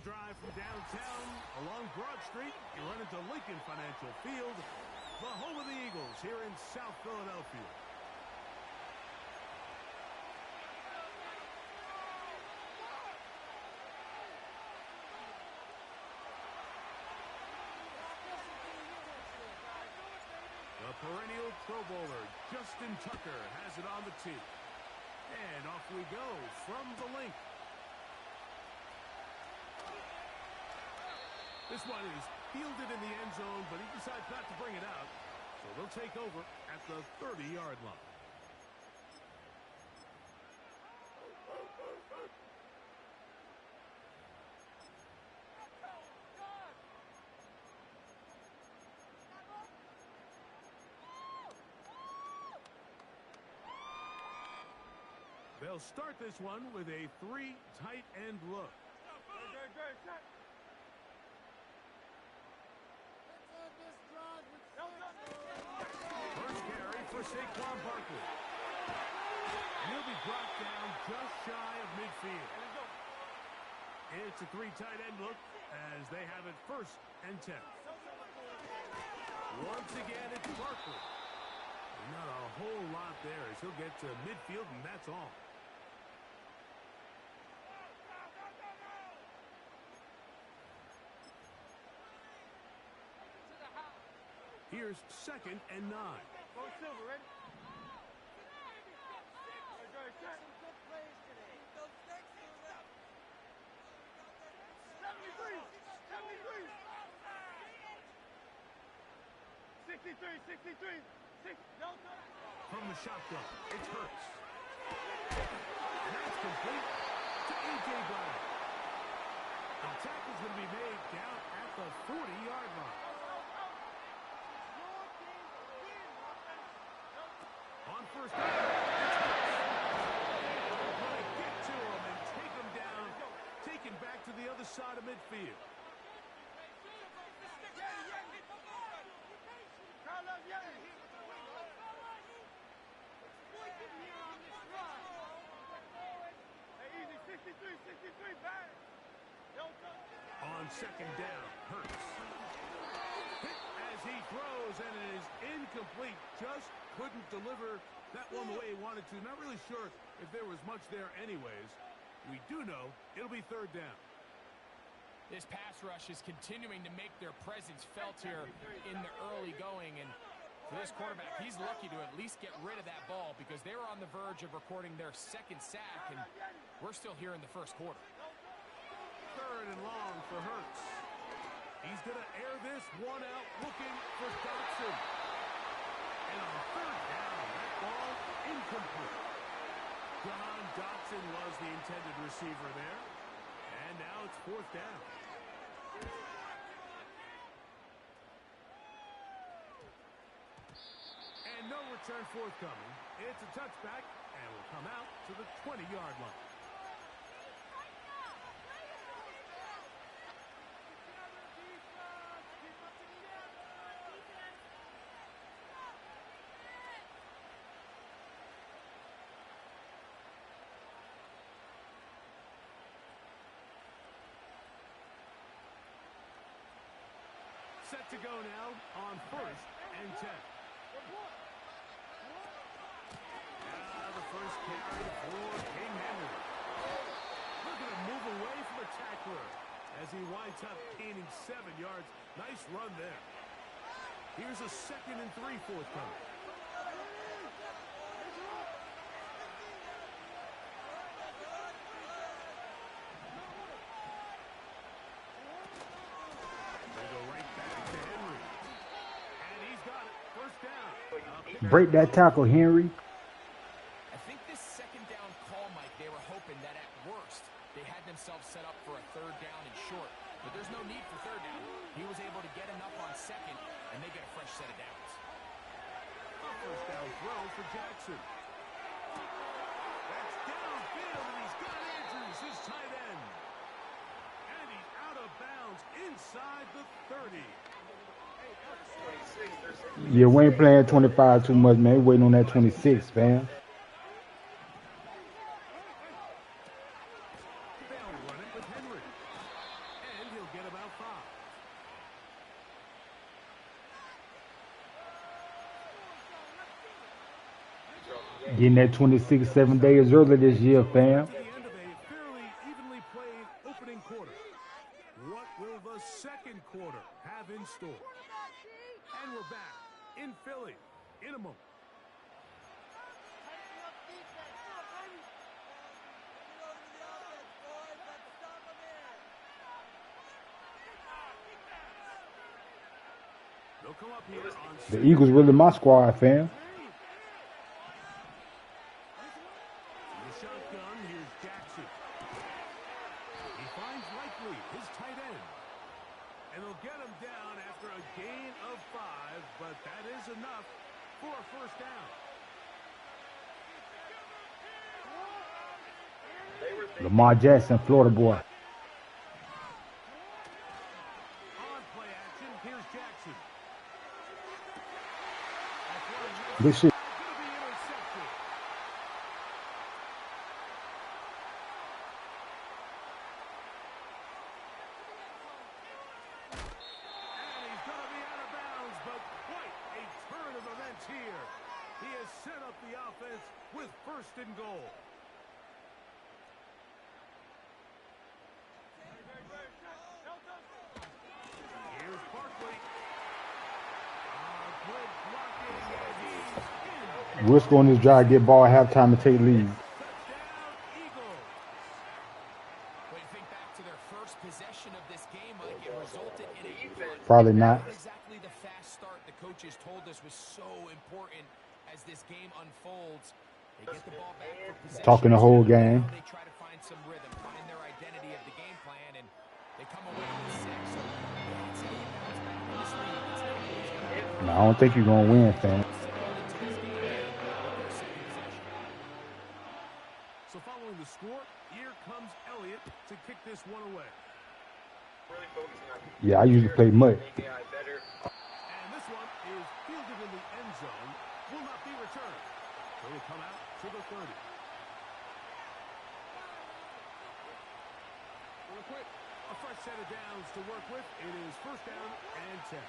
drive from downtown along Broad Street, you run into Lincoln Financial Field, the home of the Eagles here in South Philadelphia. The perennial Pro Bowler, Justin Tucker, has it on the tee. And off we go from the link. This one is fielded in the end zone, but he decides not to bring it out. So they'll take over at the 30-yard line. They'll start this one with a 3 tight end look. First carry for Saquon Barkley. And he'll be brought down just shy of midfield. It's a 3 tight end look as they have it 1st and 10. Once again, it's Barkley. Not a whole lot there as he'll get to midfield, and that's all. Here's 2nd and 9. Go Silver, ready? From the shotgun, it's Hurts. And that's complete to A.J. Brown. The tackle's going to be made down at the 40-yard line. On 1st down, it's Hurts. Going to get to him and take him down, taken back to the other side of midfield. On 2nd down, Hurts. Hit as he throws, and it is incomplete. Just couldn't deliver that one the way he wanted to. Not really sure if there was much there anyways. We do know it'll be 3rd down. This pass rush is continuing to make their presence felt here in the early going. And for this quarterback, he's lucky to at least get rid of that ball because they were on the verge of recording their 2nd sack, and we're still here in the 1st quarter. 3rd and long for Hurts. He's going to air this one out looking for Dotson. And on 3rd down, that ball incomplete. John Dotson was the intended receiver there. And now it's 4th down. And no return forthcoming. It's a touchback and will come out to the 20-yard line. Set to go now on 1st and 10. Now the first carry for King Henry. Looking to move away from a tackler as he winds up gaining 7 yards. Nice run there. Here's a 2nd and 3 forthcoming. Break that tackle, Henry. I think this 2nd down call, Mike, they were hoping that at worst they had themselves set up for a 3rd down and short. But there's no need for 3rd down. He was able to get enough on 2nd, and they get a fresh set of downs. A 1st down throw for Jackson. That's downfield, and he's got Andrews, his tight end. And he's out of bounds inside the 30. Yeah, we ain't playing 25 too much, man. We're waiting on that 26, fam. They'll run it with Henry. Getting that 26 7 days early this year, So we're fam. to the end of a fairly evenly played opening quarter. What will the second quarter have in store? And we're back in Philly in a moment. They'll come up here on The Eagles really my squad, fam. the shotgun. Here's Jackson. He finds Likely, his tight end. And they'll get him down after a gain of 5, but that is enough for a first down. Lamar Jackson, Florida boy. On play action, here's Jackson. Good shit. Going to be intercepted. And he's going to be out of bounds, but quite a turn of events here. He has set up the offense with first and goal. Here's Barkley. Good blocking, and he's in. Risk on this drive, get ball at halftime to take lead. Touchdown, Eagles. When you think back to their first possession of this game, Mike, it resulted in a punt. Probably not. Not exactly the fast start the coaches told us was so important as this game unfolds. They get the ball back for possession. Talking the whole game. They try to find some rhythm, find their identity of the game plan, and they come away with 6. So that's how you bounce back in this league. It's not always going to No, I don't think you're gonna win, fam. So following the score, here comes Elliott to kick this one away. Yeah, I usually play mud. And this one is fielded in the end zone. Will not be returned. So it'll come out to the 30. Real quick, a fresh set of downs to work with. It is first down and 10.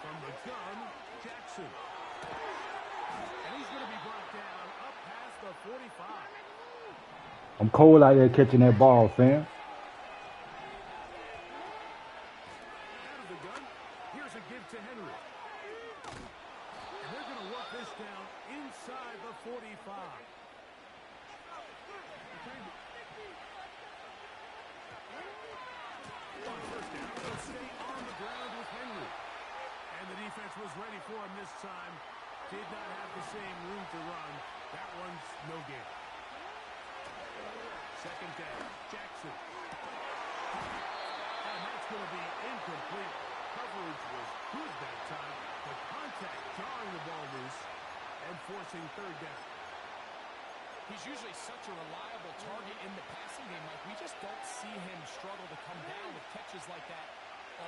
From the gun, Jackson. And he's going to be brought down up past the 45. I'm cold out there catching that ball, fam. Out of the gun, here's a give to Henry. And they're going to work this down inside the 45. On first down, they'll stay on the ground with Henry. And the defense was ready for him this time. Did not have the same room to run. That one's no gain. Second down, Jackson. And that's going to be incomplete. Coverage was good that time, but contact jarring the ball loose and forcing third down. He's usually such a reliable target in the passing game. Like, we just don't see him struggle to come down with catches like that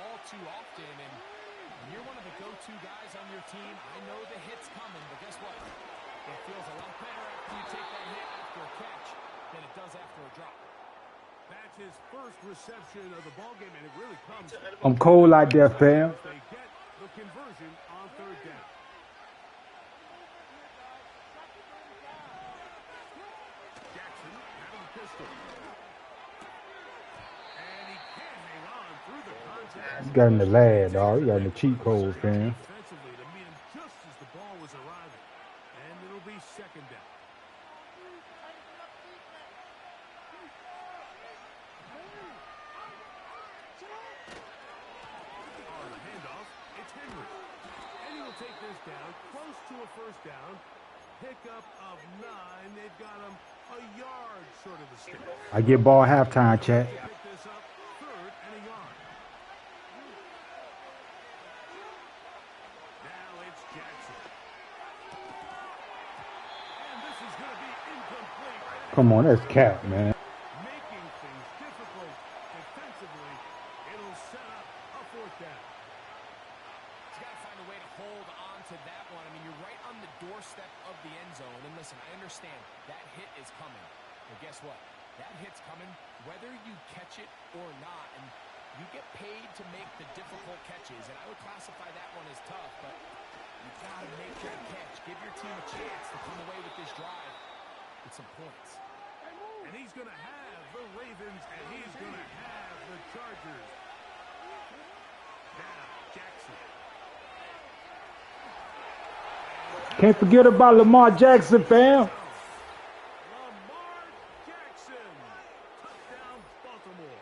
all too often. And when you're one of the go-to guys on your team, I know the hit's coming, but guess what? It feels a lot better after you take that hit after a catch than it does after a drop. That's his first reception of the ballgame, and it really comes. I'm cold out there, fam. They get the conversion on third down. Jackson out of the pistol. And he can't hang on through the contact. He got in the lad, dog. He got in the cheat code, fam. Defensively to meet him just as the ball was arriving. And it'll be second down. On the handoff, it's Henry. And he'll take this down, close to a first down. Pickup of 9. They've got him a yard short of the stick. I get ball halftime, chat. Pick this up, third and a yard. Now it's Jackson. And this is going to be incomplete. Come on, that's cap, man. Making things difficult defensively. It'll set up a fourth down. He's got to find a way to hold on to that one. I mean, you're right on the doorstep of the end zone. And listen, I understand that hit is coming. But guess what? That hit's coming whether you catch it or not. And You get paid to make the difficult catches, and I would classify that one as tough, but you've got to make that catch. Give your team a chance to come away with this drive with some points. And he's going to have the Ravens, and he's going to have the Chargers. Now, Jackson. Can't forget about Lamar Jackson, fam. Lamar Jackson. Touchdown, Baltimore.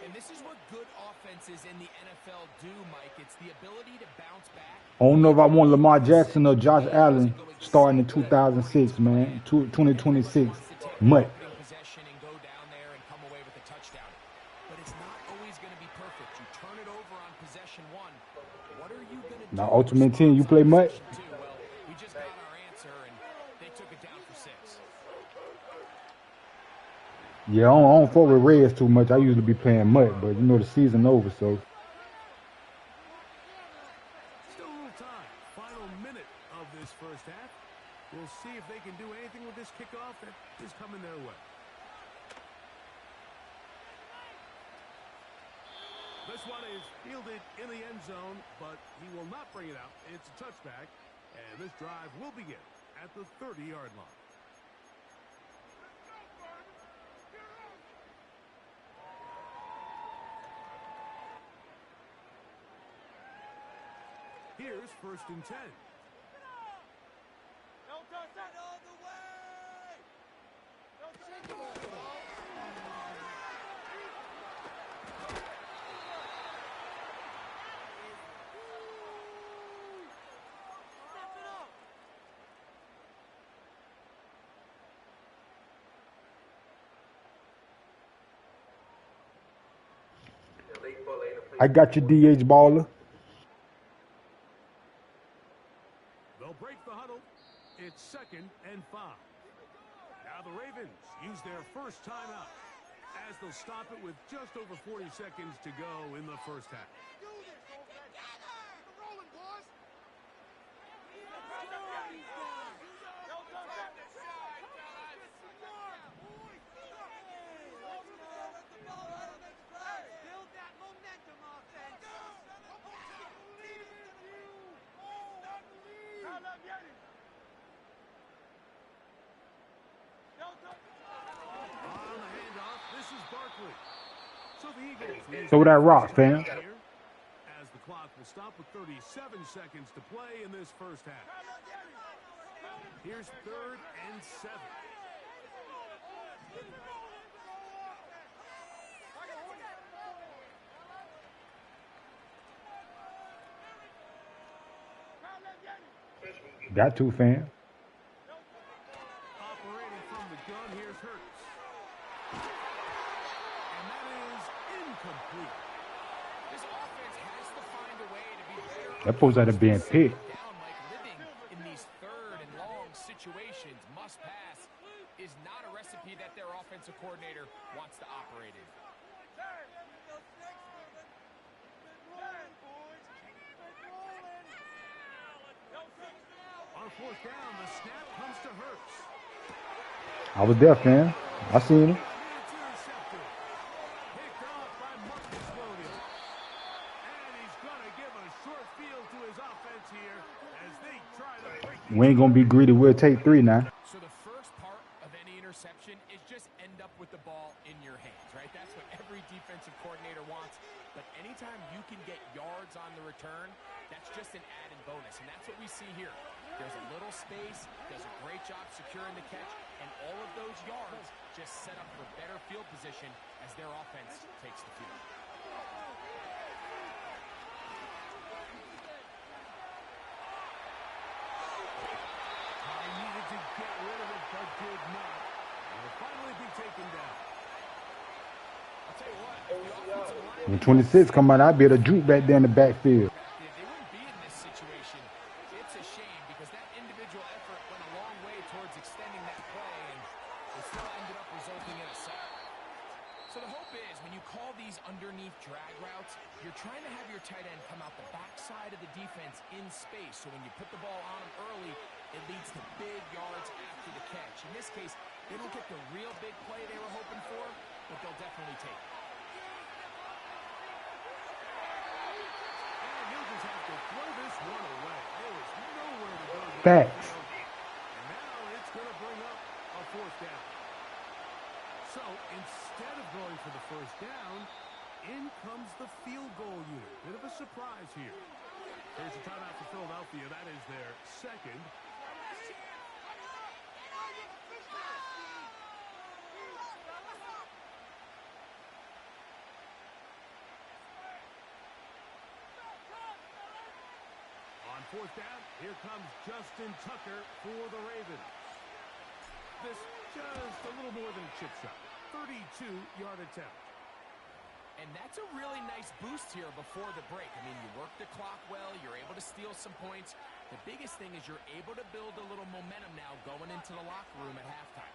And this is what good offenses in the NFL do, Mike. It's the ability to bounce back. I don't know if I want Lamar Jackson or Josh Allen starting in 2006, man. 2026. Mutt. Possession and go down there and come away with a touchdown. But it's not always going to be perfect. You turn it over on possession one. What are you going to do? Now, Ultimate Team, you play Mutt? Well, we just got our answer, and they took it down for 6. Yeah, I don't fuck with Reds too much. I usually be playing Mutt, but you know the season over, so. Still a little time. Final minute of this first half. We'll see if they can do anything with this kickoff that is coming their way. This one is fielded in the end zone, but he will not bring it out. It's a touchback, and this drive will begin at the 30-yard line. Here's 1st and 10. I got your DH baller. They'll break the huddle. It's 2nd and 5. Now the Ravens use their first timeout as they'll stop it with just over 40 seconds to go in the first half. Throw that rock, fam. As the clock will stop with 37 seconds to play in this first half. Here's 3rd and 7. Got to, fam. Operating from the gun, here's Hurts. And that is incomplete. This offense has to find a way to be better. That supposed to have been picked. Down, Mike, living in these 3rd and long situations, must pass, is not a recipe that their offensive coordinator wants to operate in. On 4th down, the snap comes to Hurts. I was there, fam. I seen him. It's intercepted. Picked off by Marcus Williams. And he's going to give a short field to his offense here as they try to break it. We ain't gonna be greedy. We'll take 3 now. So the first part of any interception is just end up with the ball in your hands, right? That's what every defensive coordinator wants. But anytime you can get yards on the return, that's just an added bonus. And that's what we see here. There's a little space, does a great job securing the catch, and all of those yards just set up for better field position as their offense takes the field. I needed to get rid of it, but did not. It will finally be taken down. I'll tell you what, if the offensive line... When 26 come out, I'll be able to juke back there in the backfield. They wouldn't be in this situation. It's a shame because that individual effort went a long way towards extending that play, and it still ended up resulting in a sack. So the hope is when you call these underneath drag routes, you're trying to have your tight end come out the backside of the defense in space. So when you put the ball on him early, it leads to big yards after the catch. In this case, they don't get the real big play they were hoping for, but they'll definitely take it. Facts. And now it's going to bring up a fourth down. So instead of going for the first down, in comes the field goal unit. Bit of a surprise here. Here's a timeout for Philadelphia. That is their second. On fourth down, here comes Justin Tucker for the Ravens. This just a little more than a chip shot. 32-yard attempt. And that's a really nice boost here before the break. I mean, you work the clock well. You're able to steal some points. The biggest thing is you're able to build a little momentum now going into the locker room at halftime.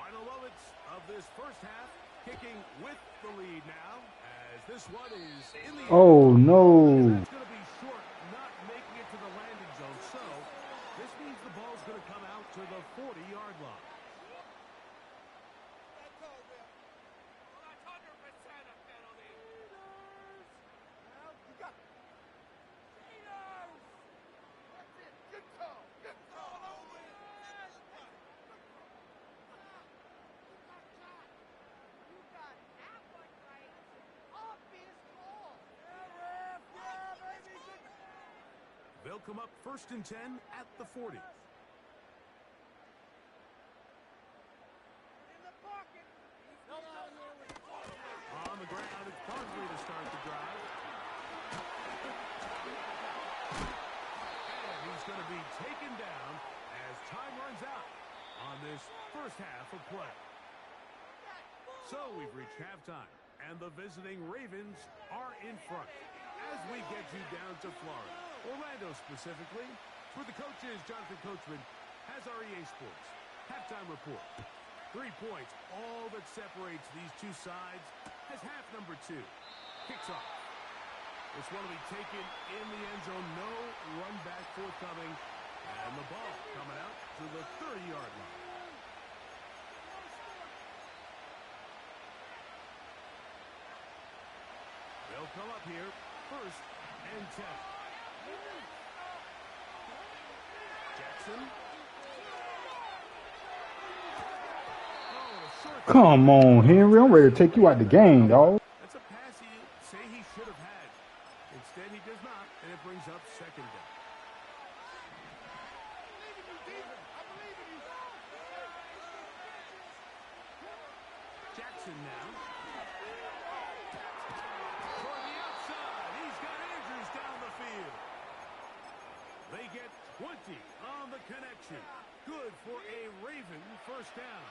Final moments of this first half, kicking with the lead now, as this one is in the Oh, no. That's going to be short, not making it to the landing zone. So this means the ball's going to come out to the 40-yard line. They'll come up 1st and 10 at the 40. On the ground, it's Barkley to start the drive. And he's going to be taken down as time runs out on this first half of play. So we've reached halftime, and the visiting Ravens are in front as we get you down to Florida. Orlando specifically. For the coaches, Jonathan Coachman has our EA Sports halftime report. 3 points, all that separates these two sides as half number 2 kicks off. This one will be taken in the end zone. No run back forthcoming. And the ball coming out to the 30-yard line. They'll come up here 1st and 10. Jackson. Come on, Henry. I'm ready to take you out the game, dog. That's a pass you say he should have had. Instead, he does not, and it brings up 2nd down. Jackson now. For the outside. He's got Andrews down the field. They get 20 on the connection. Good for a Raven first down.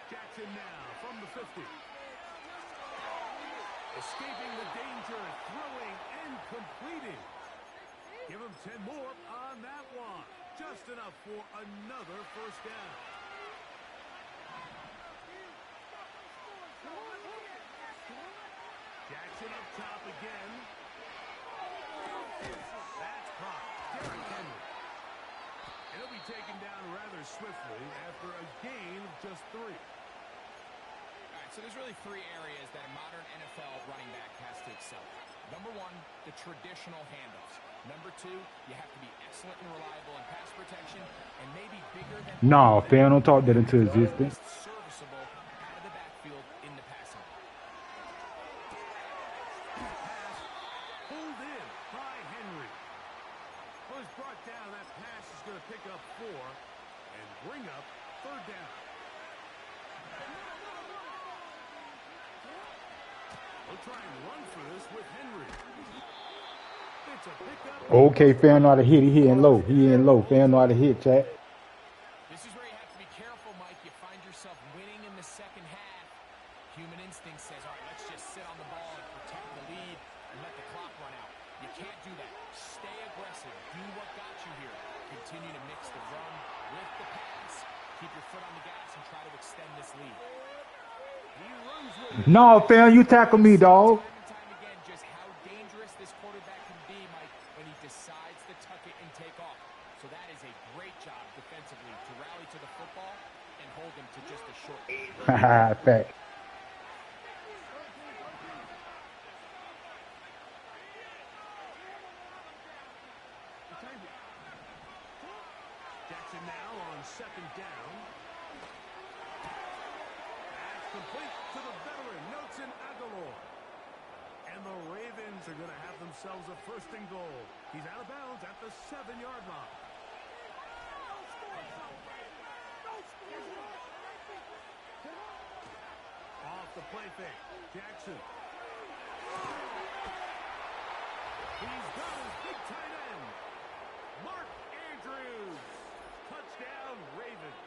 Jackson now from the 50. Escaping the danger, throwing and completing. Give him 10 more on that one. Just enough for another first down. Jackson up top again. That's caught. Derrick Henry. And he'll be taken down rather swiftly after a gain of just 3. All right, so there's really 3 areas that a modern NFL running back has to excel at. Number 1, the traditional handoffs. Number 2, you have to be excellent and reliable in pass protection, and maybe bigger than... Nah, fam, don't talk that into existence. Serviceable out of the backfield in the passing. Pass pulled in by Henry. Was brought down. That pass is going to pick up 4 and bring up 3rd down. We'll try and run for this with Henry. It's a pickup. Okay, fam, know how to hit. He hitting low. He in low. Fam, know how to hit, chat. This is where you have to be careful, Mike. You find yourself winning in the second half. Human instinct says, all right, let's just sit on the ball and protect the lead and let the clock run out. You can't do that. Stay aggressive. Do what got you here. Continue to mix the run with the pass. Keep your foot on the gas and try to extend this lead. No, fam, you tackle me, dog. Time and time again, just how dangerous this quarterback can to the veteran, Nelson Aguilar. And the Ravens are going to have themselves a first and goal. He's out of bounds at the 7-yard line. Off the play fake, Jackson. He's got his big tight end, Mark Andrews. Touchdown, Ravens.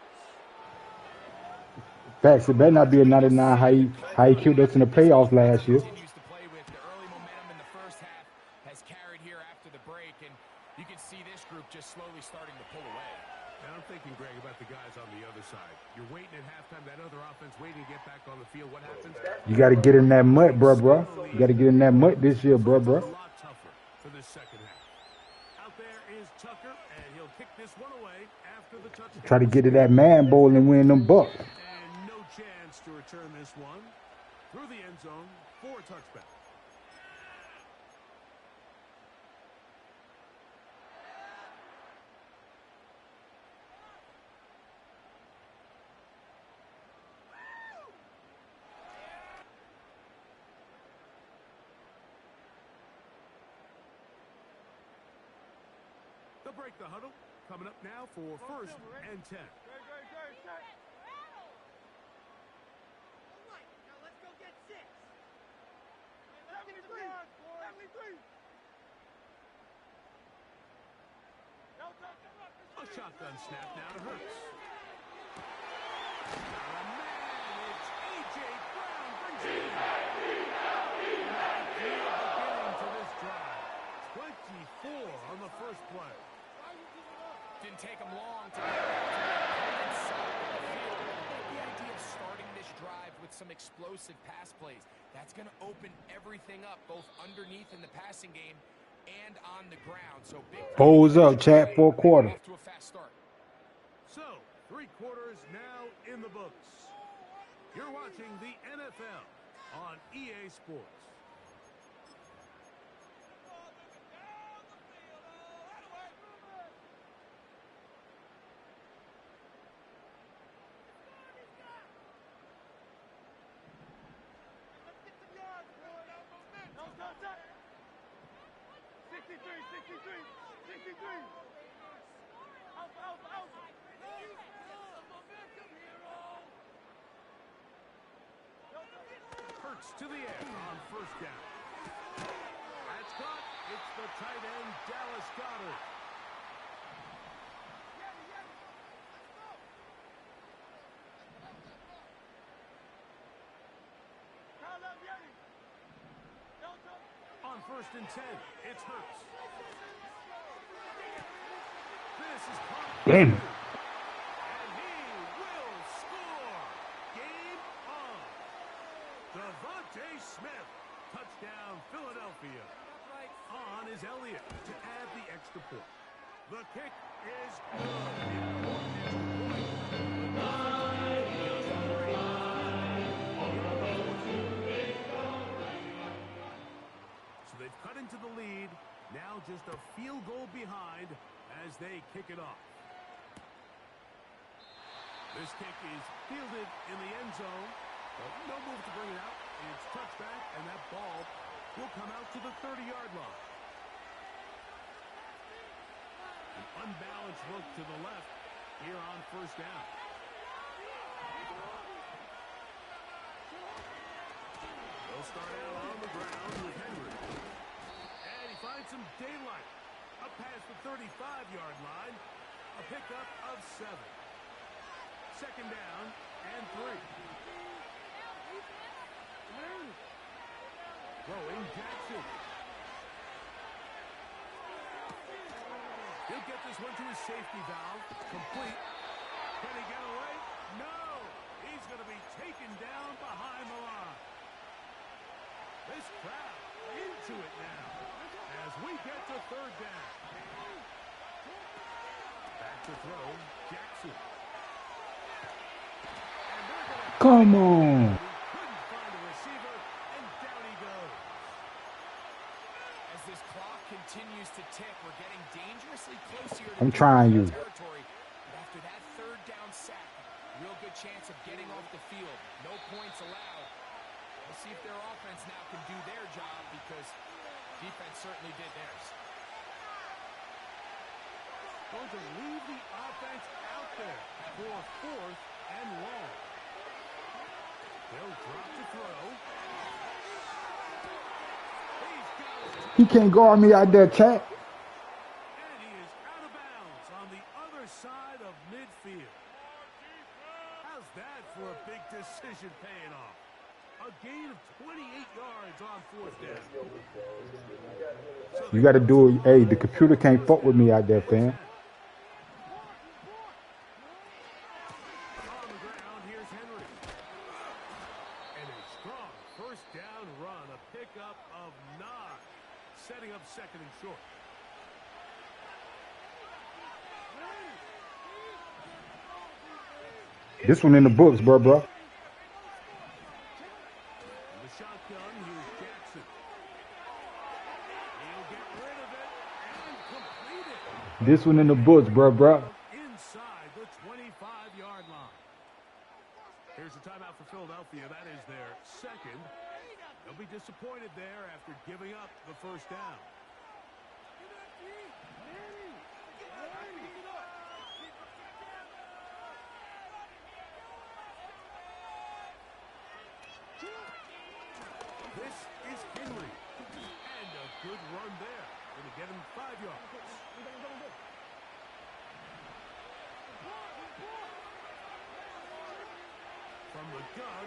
Facts, it better not be a 99 how he killed us in the playoffs last year. Continues to play with the early momentum in the first half has carried here after the break, and you can see this group just slowly starting to pull away. And I'm thinking, Greg, about the guys on the other side. You're waiting at halftime, that other offense waiting to get back on the field. What happens? You got to get in that mud, bro. You got to get in that mud this year, bro. A lot tougher for this second half. Out there is Tucker, and he'll kick this one away after the touchdown. Try to get to that man bowl and win them bucks. And no chance to return this one through the end zone for a touchback. They'll break the huddle. Coming up now for first and 10. A shotgun snap now to Hurts. Oh, man, it's A.J. Brown brings it in. Beginning to this drive. 24 on the first play. Didn't take him long to get back inside the field. The idea of starting this drive with some explosive pass plays, that's going to open everything up, both underneath in the passing game and on the ground. So big Bowls up, chat, 4 quarter. off to a fast start. So, 3 quarters now in the books. You're watching the NFL on EA Sports. Hurts to the air on first down. That's caught. It's the tight end, Dallas Goedert. On first and 10, it's Hurts. This is caught. Damn. And he will score. Game on. Devontae Smith. Touchdown, Philadelphia. On is Elliott to add the extra point. The kick is good. So they've cut into the lead. Now just a field goal behind as they kick it off. This kick is fielded in the end zone. But no move to bring it out. It's touchback, and that ball will come out to the 30-yard line. An unbalanced look to the left here on first down. They'll start out on the ground with Henry. And he finds some daylight. Up past the 35-yard line. A pickup of 7. Second down and 3. Throwing Jackson. He'll get this one to his safety valve. Complete. Can he get away? No! He's going to be taken down behind the line. This crowd into it now as we get to third down. Back to throw, Jackson. Come on. Couldn't find a receiver, and down he goes. As this clock continues to tick, we're getting dangerously close here to I'm trying you. territory. But after that third down sack, Real good chance of getting off the field. No points allowed. We'll see if their offense now can do their job because defense certainly did theirs. Going to leave the offense out there for 4th and long. They'll drop to throw. He's got it. He can't guard me out there, chat. And he is out of bounds on the other side of midfield. How's that for a big decision paying off? A gain of 28 yards on 4th down. You got to do it. Hey, the computer can't fuck with me out there, fam. On the ground, here's Henry. And a strong 1st down run, a pickup of 9, setting up 2nd and short. This one in the books, bro. The shotgun, here's Jackson. He'll get rid of it and complete it. This one in the books, bro. Inside the 25-yard line. Here's a timeout for Philadelphia. That is their 2nd. They'll be disappointed there after giving up the 1st down. This is Henry. And a good run there. Going to get him 5 yards. From the gun,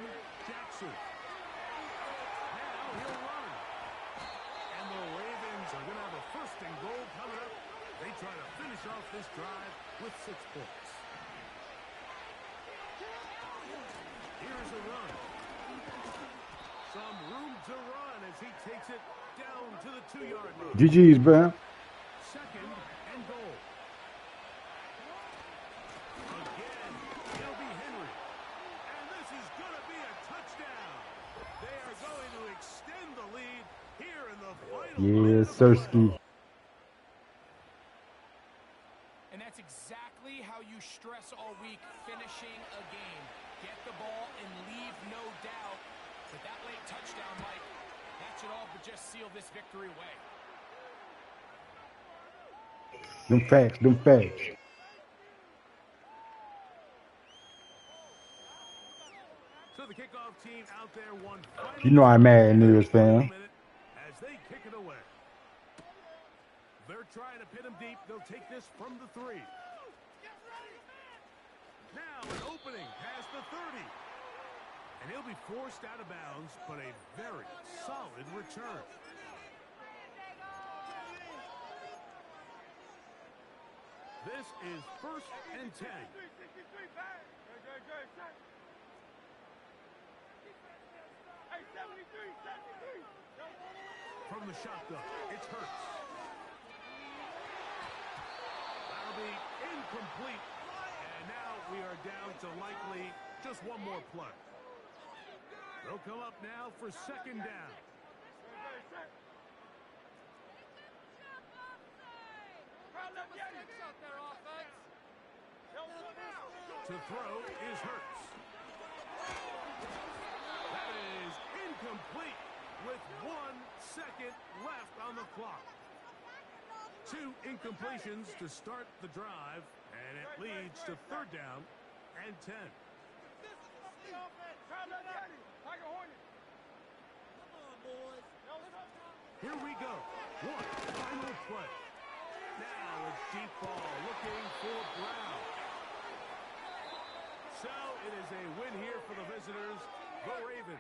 Jackson. Now he'll run. And the Ravens are going to have a 1st and goal coming up. They try to finish off this drive with 6 points. Here's a run. Some room to run as he takes it down to the 2-yard line. GG's, bro. 2nd and goal. Again, it'll be Henry. And this is going to be a touchdown. They are going to extend the lead here in the final. Yes, Sirski. And that's exactly how you stress all week, finishing a game. Get the ball and leave no doubt. But that late touchdown, Mike, that should all but just seal this victory away. Them facts. So the kickoff team out there won final. You know I'm mad in this, fam. As they kick it away. They're trying to pin him deep. They'll take this from the 3. Now an opening past the 30. And he'll be forced out of bounds, but a very solid return. This is 1st and 10. From the shotgun, it's Hurts. That'll be incomplete. And now we are down to likely just one more play. They'll come up now for 2nd down. To throw is Hurts. That is incomplete with 1 second left on the clock. 2 incompletions to start the drive, and it leads to 3rd down and 10. Here we go. One final play. Now a deep ball looking for Brown. So it is a win here for the visitors, the Ravens.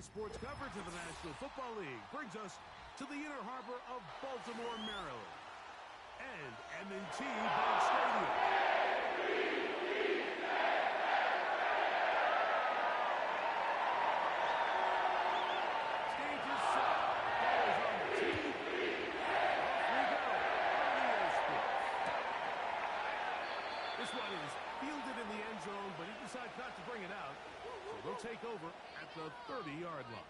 Today's sports coverage of the National Football League brings us to the inner harbor of Baltimore, Maryland, and M&T Bank Stadium. Stage is set. Ball is on the tee. Off we go. Radio Sports. This one is fielded in the end zone, but he decides not to bring it out. So they'll take over at the 30-yard line.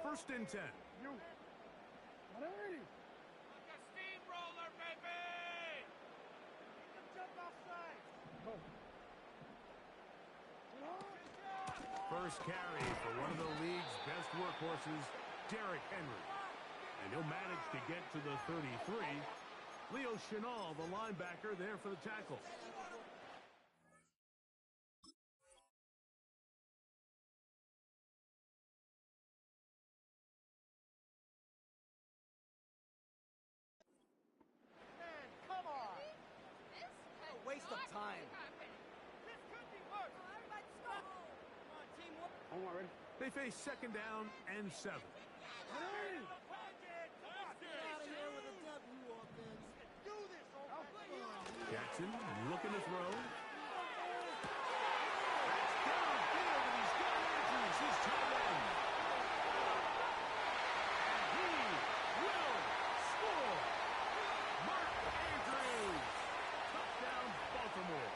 First and 10. Steamroller, baby! Jump outside. First carry for one of the league's best workhorses, Derrick Henry. And he'll manage to get to the 33. Leo Chenal, the linebacker, there for the tackle. Waste of time. They face second down and 7. Jackson looking to throw. Downfield, and he's got Andrews, his tight end. And he will score. Mark Andrews. Touchdown, Baltimore.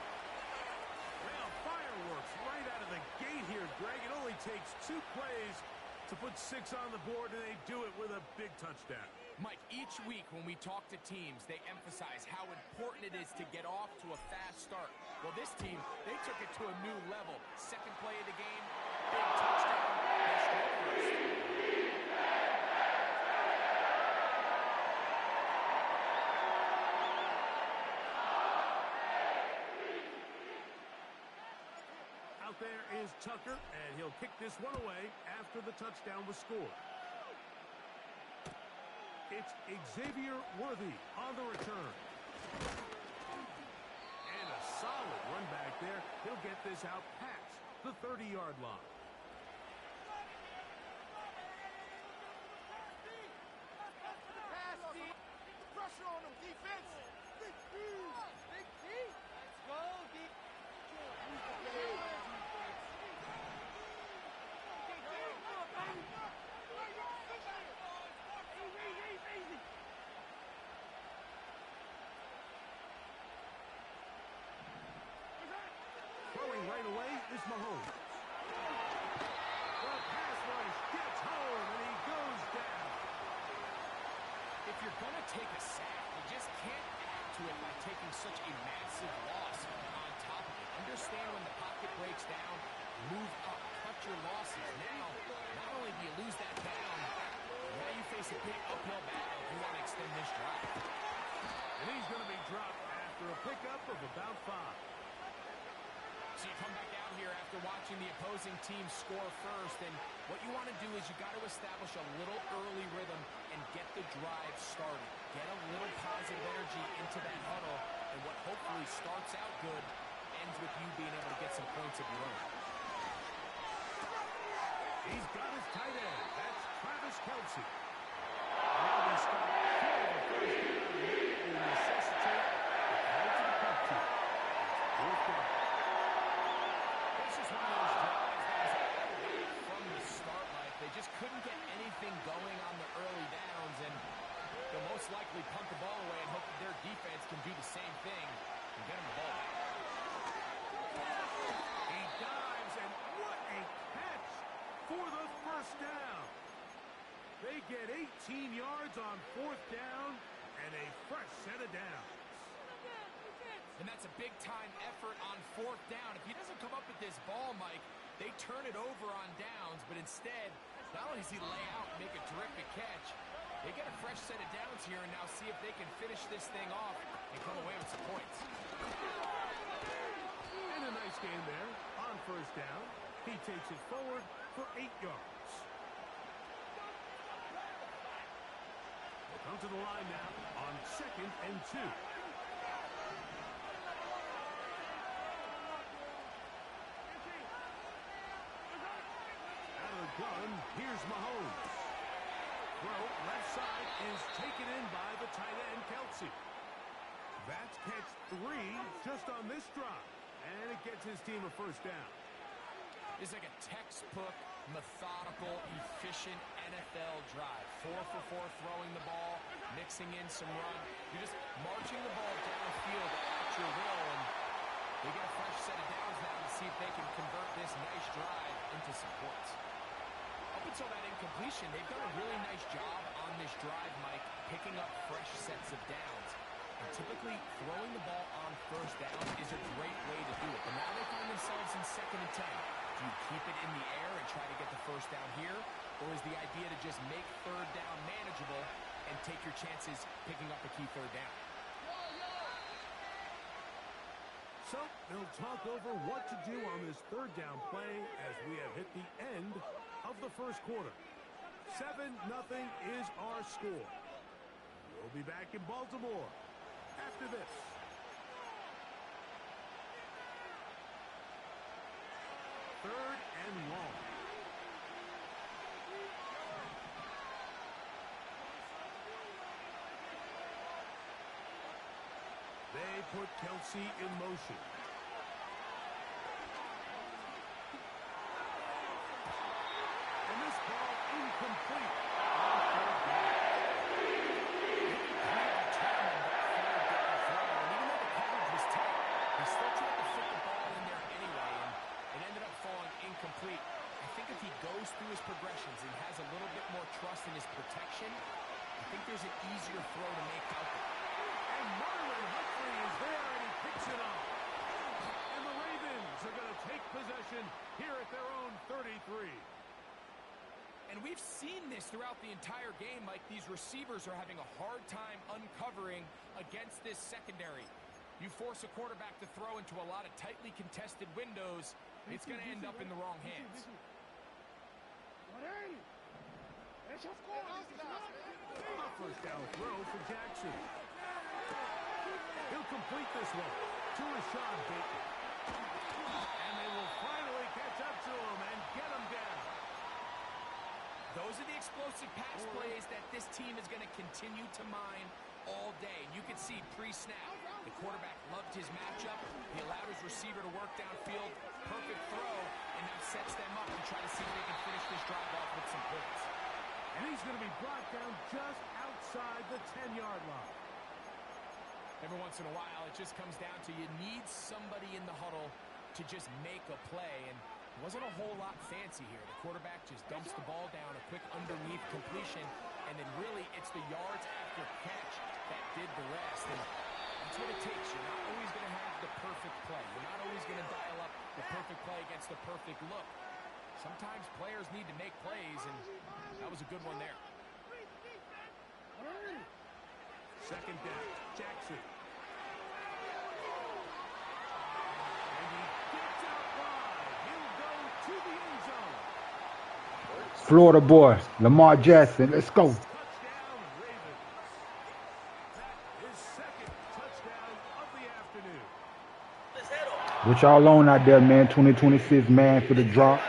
Well, fireworks right out of the gate here, Greg. It only takes 2 plays to put 6 on the board, and they do it with a big touchdown. Mike, each week when we talk to teams, they emphasize how important it is to get off to a fast start. Well, this team, they took it to a new level. Second play of the game, big touchdown. They scored first. Out there is Tucker, and he'll kick this one away after the touchdown was scored. It's Xavier Worthy on the return. And a solid run back there. He'll get this out past the 30-yard line. Pressure on them, defense. Big D. Big D. Let's go, D. Throwing right away is Mahomes. The pass rush gets home, and he goes down. If you're going to take a sack, you just can't add to it by taking such a massive loss on top of it. Understand when the pocket breaks down, move up, cut your losses. Now, not only do you lose that down, now you face a big uphill battle if you want to extend this drive. And he's going to be dropped after a pickup of about 5. So you come back out here after watching the opposing team score first, and what you want to do is you got to establish a little early rhythm and get the drive started. Get a little positive energy into that huddle, and what hopefully starts out good ends with you being able to get some points of your own. He's got his tight end. That's Travis Kelce. And he stopped short of the first down, and that will necessitate a call to the punt team. Fourth down. This is one of those drives that was all from the start, like they just couldn't get anything going on the early downs, and they'll most likely punt the ball away and hope that their defense can do the same thing and get them the ball back. He dives, and what a catch for the first down. They get 18 yards on 4th down and a fresh set of downs. And that's a big-time effort on 4th down. If he doesn't come up with this ball, Mike, they turn it over on downs, but instead, not only does he lay out and make a terrific catch, they get a fresh set of downs here and now see if they can finish this thing off and come away with some points. And a nice Close game there on first down. He takes it forward for 8 yards. We'll come to the line now on 2nd and 2. Out of the gun, here's Mahomes. Throw left side is taken in by the tight end, Kelsey. That's catch 3 just on this drive. And it gets his team a first down. It's like a textbook, methodical, efficient NFL drive. 4 for 4 throwing the ball, mixing in some run. You're just marching the ball downfield at your will, and they get a fresh set of downs now to see if they can convert this nice drive into some points. Up until that incompletion, they've done a really nice job on this drive, Mike, picking up fresh sets of downs. And typically, throwing the ball on first down is a great way to do it. But now they find themselves in 2nd and 10. Do you keep it in the air and try to get the first down here? Or is the idea to just make 3rd down manageable and take your chances picking up a key 3rd down? So, they'll talk over what to do on this 3rd down play as we have hit the end of the first quarter. 7-0 is our score. We'll be back in Baltimore after this. Third and long. They put Kelsey in motion. And this ball incomplete. On 3rd down. He still tried to fit the ball in there anyway, and it ended up falling incomplete. I think if he goes through his progressions and has a little bit more trust in his protection, I think there's an easier throw to make out there. And Marlon Humphrey is there, and he picks it off. And the Ravens are going to take possession here at their own 33. And we've seen this throughout the entire game, Mike. These receivers are having a hard time uncovering against this secondary. You force a quarterback to throw into a lot of tightly contested windows, it's going to end up in the wrong hands. A first down throw for Jackson. He'll complete this one to Rashad Bateman. And they will finally catch up to him and get him down. Those are the explosive pass plays that this team is going to continue to mine all day. You can see pre-snap, the quarterback loved his matchup. He allowed his receiver to work downfield. Perfect throw, and now sets them up and try to see if they can finish this drive off with some points. And he's going to be brought down just outside the 10-yard line. Every once in a while, it just comes down to you need somebody in the huddle to just make a play, and it wasn't a whole lot fancy here. The quarterback just dumps the ball down, a quick underneath completion, and then really it's the yards after catch that did the rest. And that's what it takes. You're not always going to have the perfect play. You're not always going to dial up the perfect play against the perfect look. Sometimes players need to make plays, and that was a good one there. 2nd down, Jackson. And he gets out wide. He'll go to the end zone. Florida boy, Lamar Jackson. Let's go. Touchdown, Ravens. That is 2nd touchdown of the afternoon. What y'all on out there, man? 2026, man, for the drop.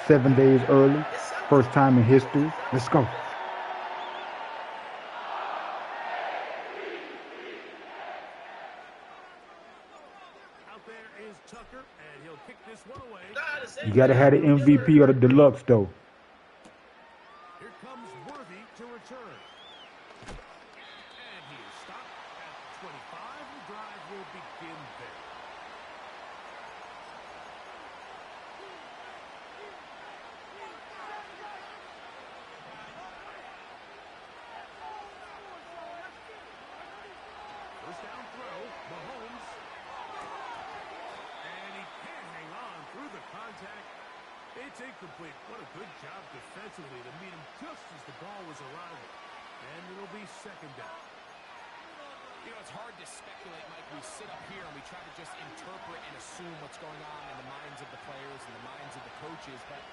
7 days early. First time in history. Let's go. Out there is Tucker, and he'll kick this one away. You got to have the MVP or the deluxe, though. Here comes Worthy to return. And he is stopped at 25. The drive will begin there. First down throw, Mahomes. And he can't hang on through the contact. It's incomplete. What a good job defensively to meet him just as the ball was arriving. And it'll be 2nd down. You know, it's hard to speculate, Mike. We sit up here and we try to just interpret and assume what's going on in the minds of the players and the minds of the coaches, but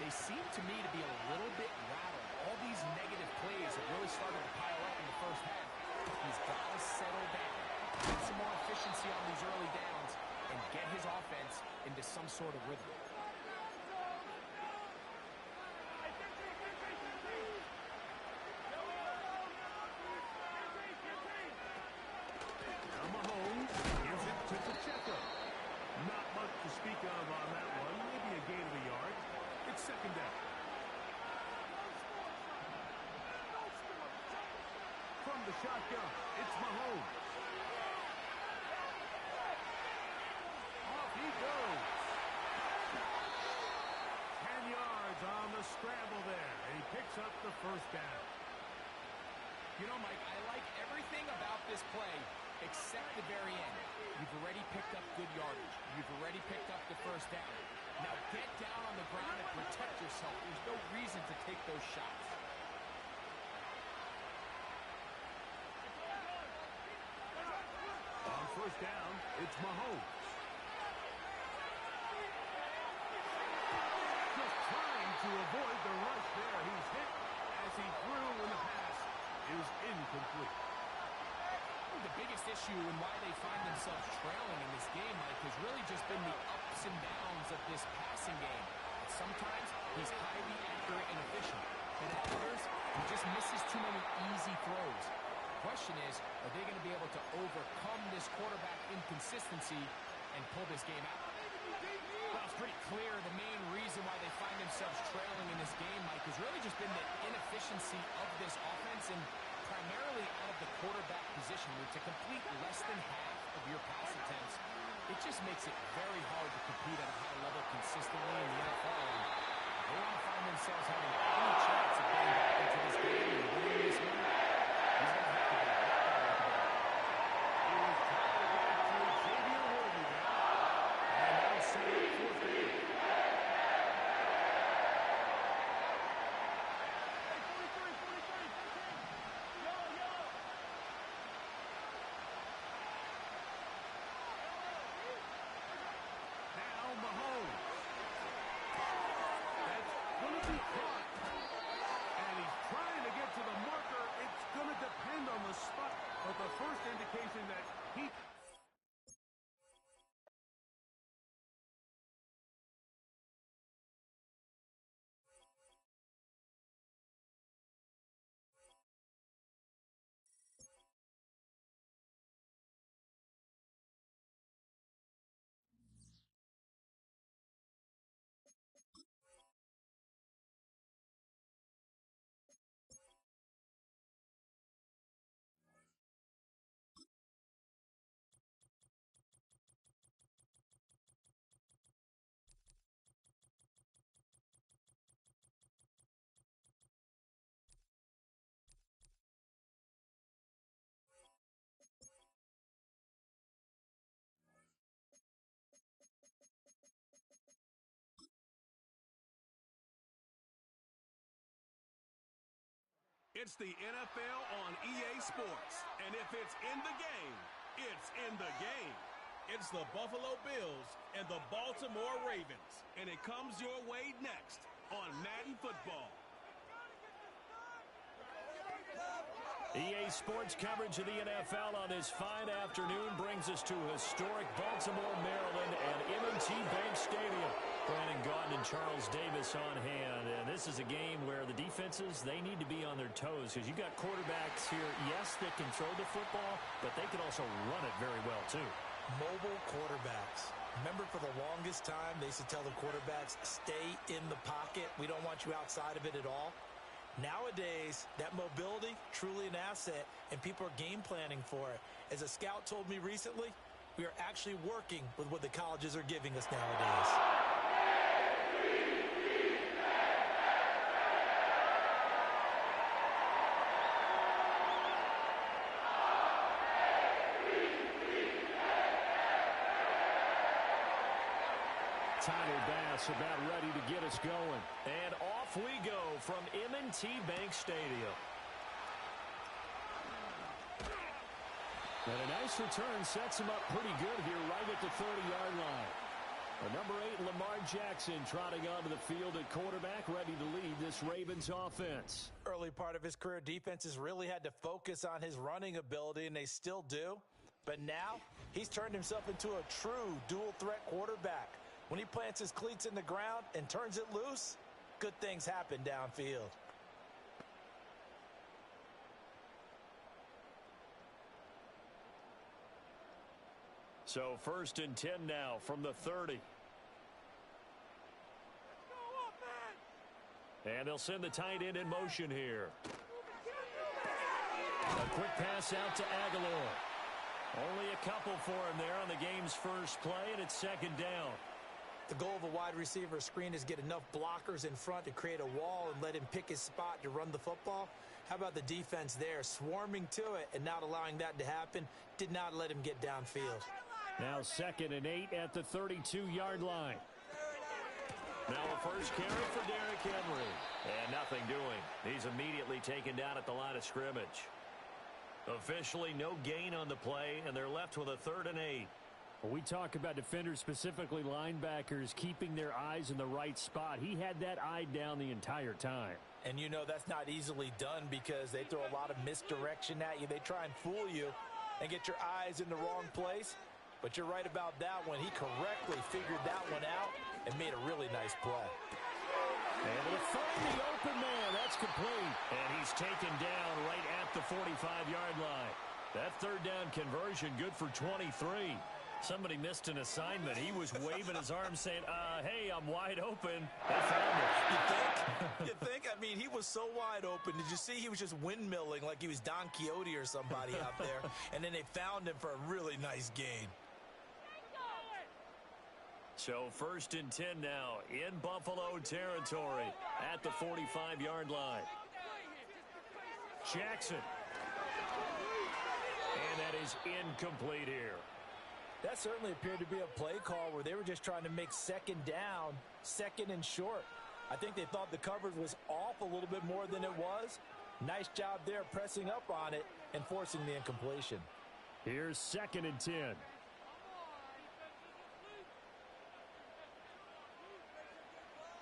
they seem to me to be a little bit rattled. All these negative plays have really started to pile up in the first half. He's got to settle down, get some more efficiency on these early downs, and get his offense into some sort of rhythm. Speak of on that one, maybe a gain of a yard. It's second down. From the shotgun, it's Mahomes. Off he goes. 10 yards on the scramble there. He picks up the first down. You know, Mike, I like everything about this play except the very end. You've already picked up good yardage. You've already picked up the first down. Now get down on the ground and protect yourself. There's no reason to take those shots. On first down, it's Mahomes. Just trying to avoid the rush there. He's hit as he threw when the pass is incomplete. The biggest issue and why they find themselves trailing in this game, Mike, has really just been the ups and downs of this passing game. Sometimes he's highly accurate and efficient, and at others, he just misses too many easy throws. The question is, are they going to be able to overcome this quarterback inconsistency and pull this game out? Well, it's pretty clear the main reason why they find themselves trailing in this game, Mike, has really just been the inefficiency of this offense and primarily out of the quarterback position. To complete less than half of your pass attempts, it just makes it very hard to compete at a high level consistently in the NFL. And they want to find themselves having any chance of getting back into this game and winning this one. He's going to have to get a lot better at the ball. He was tackled back to Xavier Worthy there. And now set up fourth down. But the first indication that he... It's the NFL on EA Sports, and if it's in the game, it's in the game. It's the Buffalo Bills and the Baltimore Ravens, and it comes your way next on Madden Football. EA Sports coverage of the NFL on this fine afternoon brings us to historic Baltimore, Maryland, and M&T Bank Stadium. Brandon Gaudin and Charles Davis on hand, and this is a game where the defenses, they need to be on their toes because you've got quarterbacks here, yes, that can throw the football, but they can also run it very well, too. Mobile quarterbacks. Remember, for the longest time, they used to tell the quarterbacks, stay in the pocket. We don't want you outside of it at all. Nowadays, that mobility, truly an asset, and people are game planning for it. As a scout told me recently, we are actually working with what the colleges are giving us nowadays. Tyler Bass about ready to get us going. And off we go from M&T Bank Stadium. And a nice return sets him up pretty good here right at the 30-yard line. The number 8, Lamar Jackson, trotting onto the field at quarterback, ready to lead this Ravens offense. Early part of his career, defenses really had to focus on his running ability, and they still do. But now, he's turned himself into a true dual-threat quarterback. When he plants his cleats in the ground and turns it loose, good things happen downfield. So 1st and 10 now from the 30. And they'll send the tight end in motion here. A quick pass out to Aguilar. Only a couple for him there on the game's first play, and it's 2nd down. The goal of a wide receiver screen is get enough blockers in front to create a wall and let him pick his spot to run the football. How about the defense there, swarming to it and not allowing that to happen? Did not let him get downfield. Now 2nd and 8 at the 32-yard line. Now a first carry for Derrick Henry. And nothing doing. He's immediately taken down at the line of scrimmage. Officially no gain on the play, and they're left with a 3rd and 8. When we talk about defenders, specifically linebackers, keeping their eyes in the right spot, he had that eye down the entire time. And you know that's not easily done because they throw a lot of misdirection at you. They try and fool you and get your eyes in the wrong place. But you're right about that one. He correctly figured that one out and made a really nice play. Able to find the open man. That's complete. And he's taken down right at the 45-yard line. That 3rd down conversion good for 23. Somebody missed an assignment. He was waving his arms saying, hey, I'm wide open. They found it. You think? You think? I mean, he was so wide open. Did you see he was just windmilling like he was Don Quixote or somebody out there? And then they found him for a really nice gain. So 1st and 10 now in Buffalo territory at the 45-yard line. Jackson. And that is incomplete here. That certainly appeared to be a play call where they were just trying to make 2nd down, 2nd and short. I think they thought the coverage was off a little bit more than it was. Nice job there pressing up on it and forcing the incompletion. Here's 2nd and 10.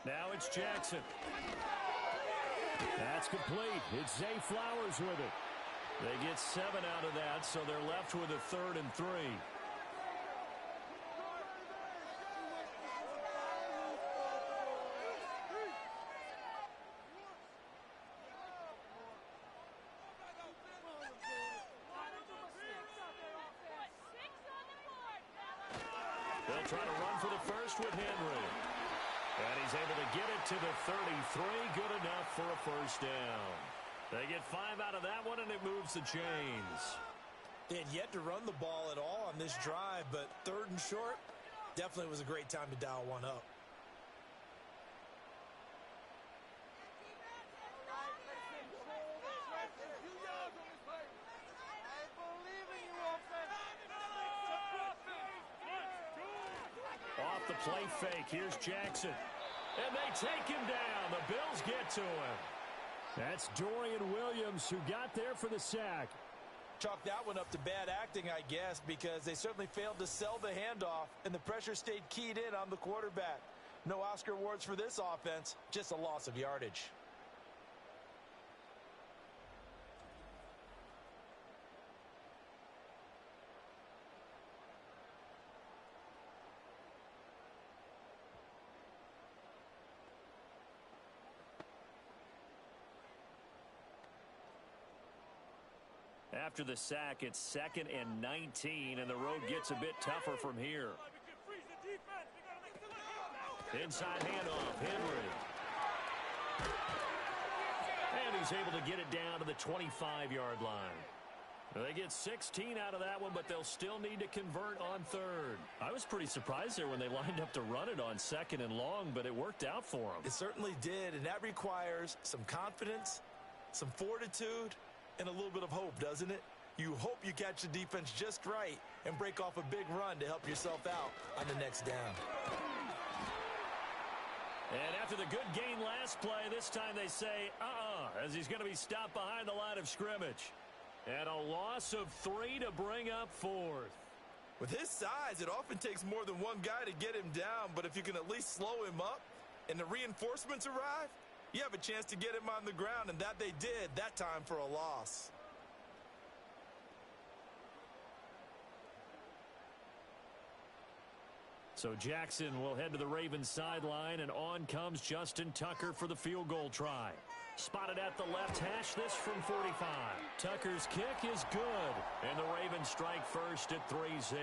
Now it's Jackson. That's complete. It's Zay Flowers with it. They get 7 out of that, so they're left with a 3rd and 3. They'll try to run for the first with Henry. And he's able to get it to the 33. Good enough for a 1st down. They get 5 out of that one, and it moves the chains. They had yet to run the ball at all on this drive, but 3rd and short definitely was a great time to dial one up. Off the play fake, here's Jackson. And they take him down. The Bills get to him. That's Dorian Williams who got there for the sack. Chalk that one up to bad acting, I guess, because they certainly failed to sell the handoff, and the pressure stayed keyed in on the quarterback. No Oscar awards for this offense, just a loss of yardage. After the sack, it's 2nd and 19, and the road gets a bit tougher from here. Inside handoff, Henry. And he's able to get it down to the 25-yard line. They get 16 out of that one, but they'll still need to convert on 3rd. I was pretty surprised there when they lined up to run it on 2nd and long, but it worked out for them. It certainly did, and that requires some confidence, some fortitude, and a little bit of hope, doesn't it? You hope you catch the defense just right and break off a big run to help yourself out on the next down. And after the good gain last play, this time they say, as he's going to be stopped behind the line of scrimmage. And a loss of 3 to bring up fourth. With his size, it often takes more than one guy to get him down, but if you can at least slow him up and the reinforcements arrive, you have a chance to get him on the ground, and that they did that time for a loss. So Jackson will head to the Ravens sideline, and on comes Justin Tucker for the field goal try. Spotted at the left hash, this from 45. Tucker's kick is good, and the Ravens strike first at 3-zip.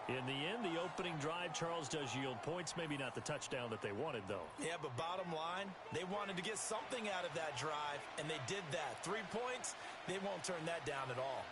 In the end, the opening drive, Charles, does yield points. Maybe not the touchdown that they wanted, though. Yeah, but bottom line, they wanted to get something out of that drive, and they did that. 3 points, they won't turn that down at all.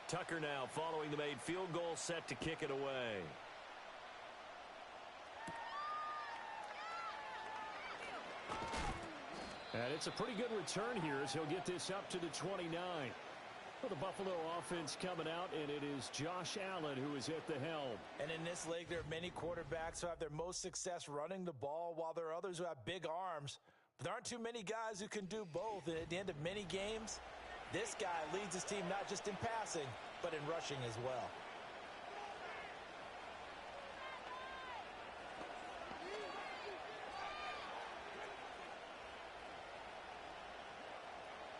Tucker now following the made field goal, set to kick it away. And it's a pretty good return here as he'll get this up to the 29. Well, the Buffalo offense coming out, and it is Josh Allen who is at the helm. And in this league, there are many quarterbacks who have their most success running the ball, while there are others who have big arms. But there aren't too many guys who can do both. And at the end of many games, this guy leads his team not just in passing, but in rushing as well.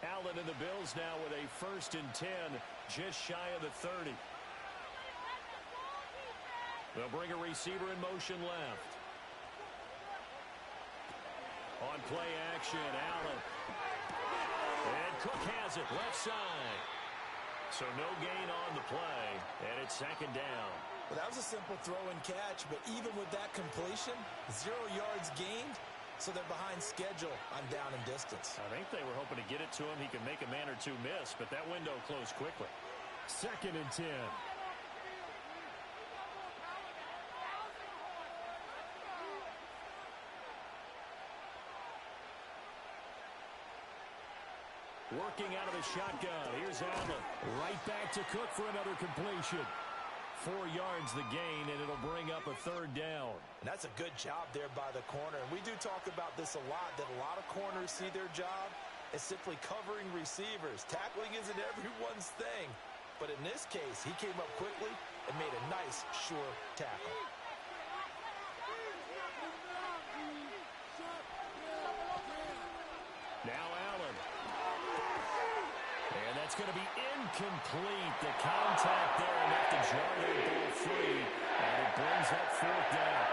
Allen and the Bills now with a 1st and 10, just shy of the 30. They'll bring a receiver in motion left. On play action, Allen. And Cook has it, left side. So no gain on the play, and it's 2nd down. Well, that was a simple throw and catch, but even with that completion, 0 yards gained, so they're behind schedule on down and distance. I think they were hoping to get it to him. He could make a man or two miss, but that window closed quickly. 2nd and 10. Working out of the shotgun. Here's Allen. Right back to Cook for another completion. 4 yards the gain, and it'll bring up a 3rd down. And that's a good job there by the corner. And we do talk about this a lot, that a lot of corners see their job as simply covering receivers. Tackling isn't everyone's thing. But in this case, he came up quickly and made a nice, sure tackle. Now Allen. And that's going to be incomplete. The contact there enough to jar their ball free. And it brings up 4th down.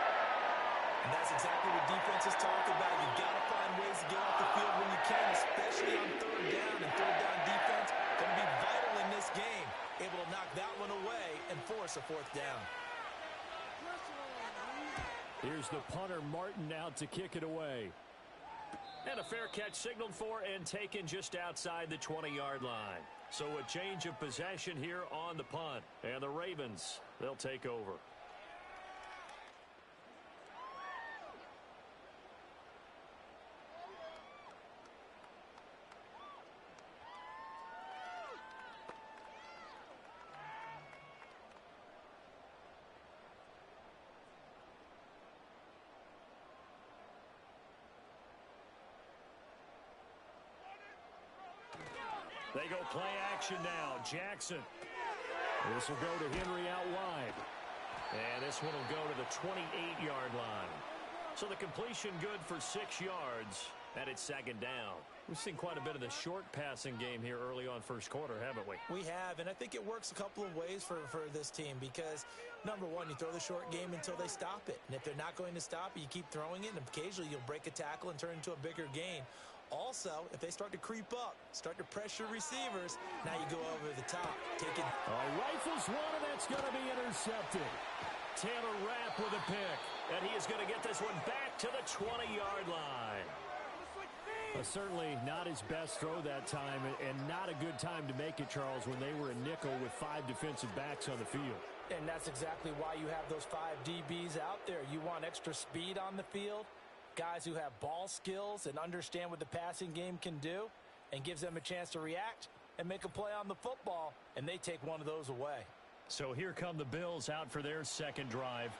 And that's exactly what defenses talk about. You've got to find ways to get off the field when you can, especially on 3rd down. And 3rd down defense going to be vital in this game. Able to knock that one away and force a 4th down. Here's the punter, Martin, out to kick it away. And a fair catch signaled for and taken just outside the 20-yard line. So a change of possession here on the punt. And the Ravens, they'll take over. They go play action now. Jackson. This will go to Henry out wide. And this one will go to the 28-yard line. So the completion good for 6 yards, and it's 2nd down. We've seen quite a bit of the short passing game here early on 1st quarter, haven't we? We have, and I think it works a couple of ways for this team because, number one, you throw the short game until they stop it. And if they're not going to stop it, you keep throwing it, and occasionally you'll break a tackle and turn it into a bigger gain. Also, if they start to creep up, start to pressure receivers, now you go over the top. Rifles one, and that's going to be intercepted. Taylor Rapp with a pick, and he is going to get this one back to the 20-yard line. Certainly not his best throw that time, and not a good time to make it, Charles, when they were a nickel with 5 defensive backs on the field. And that's exactly why you have those 5 DBs out there. You want extra speed on the field, guys who have ball skills and understand what the passing game can do. and gives them a chance to react and make a play on the football, and they take one of those away. So here come the Bills out for their second drive.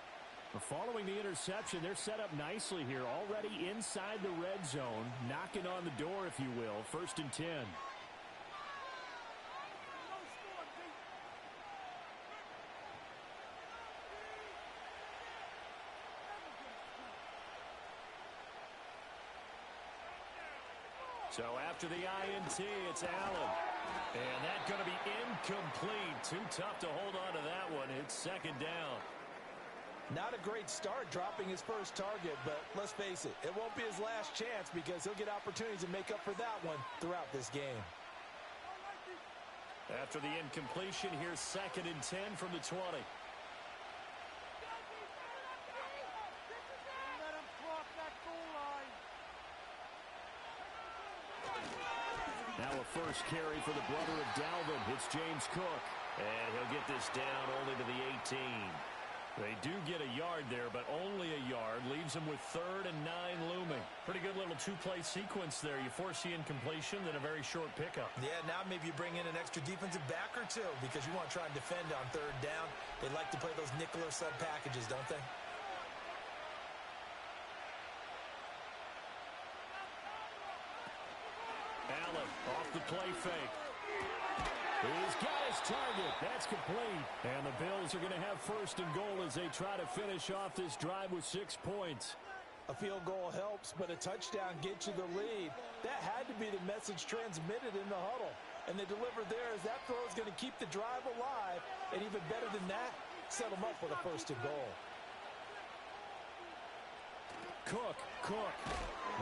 Following the interception, they're set up nicely here, already inside the red zone, knocking on the door, if you will. 1st and 10. So after the INT, it's Allen. And that's going to be incomplete. Too tough to hold on to that one. It's 2nd down. Not a great start dropping his first target, but let's face it, it won't be his last chance because he'll get opportunities to make up for that one throughout this game. After the incompletion, here's 2nd and 10 from the 20. Let him cross that goal line. Now a first carry for the brother of Dalvin. It's James Cook. And he'll get this down only to the 18. They do get a yard there, but only a yard. Leaves them with 3rd and 9 looming. Pretty good little two-play sequence there. You force the incompletion, then a very short pickup. Yeah, now maybe you bring in an extra defensive back or two because you want to try and defend on 3rd down. They like to play those nickel or sub packages, don't they? Allen off the play fake. He's got his target. That's complete. And the Bills are going to have 1st and goal as they try to finish off this drive with 6 points. A field goal helps, but a touchdown gets you the lead. That had to be the message transmitted in the huddle. And they delivered there as that throw is going to keep the drive alive. And even better than that, set them up with a 1st and goal. Cook.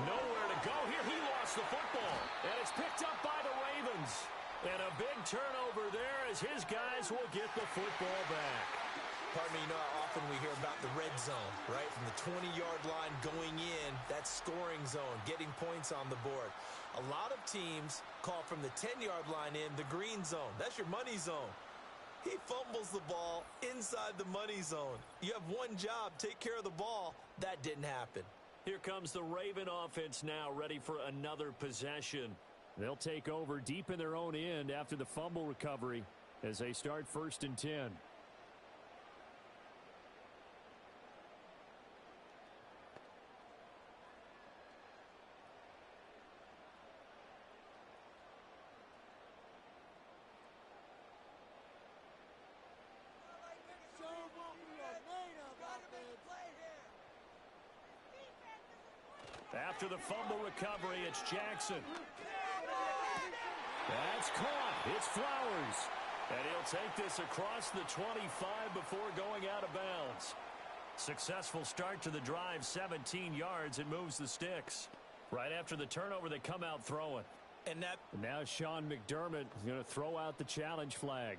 Nowhere to go here. He lost the football. And it's picked up by the Ravens. And a big turnover there as his guys will get the football back. Pardon me, you know how often we hear about the red zone, right? From the 20-yard line going in, that scoring zone, getting points on the board. A lot of teams call from the 10-yard line in the green zone. That's your money zone. He fumbles the ball inside the money zone. You have one job, take care of the ball. That didn't happen. Here comes the Raven offense now, ready for another possession. They'll take over deep in their own end after the fumble recovery as they start 1st and 10. After the fumble recovery, it's Jackson. That's caught. It's Flowers. And he'll take this across the 25 before going out of bounds. Successful start to the drive, 17 yards. It moves the sticks. Right after the turnover, they come out throwing. And now Sean McDermott is going to throw out the challenge flag.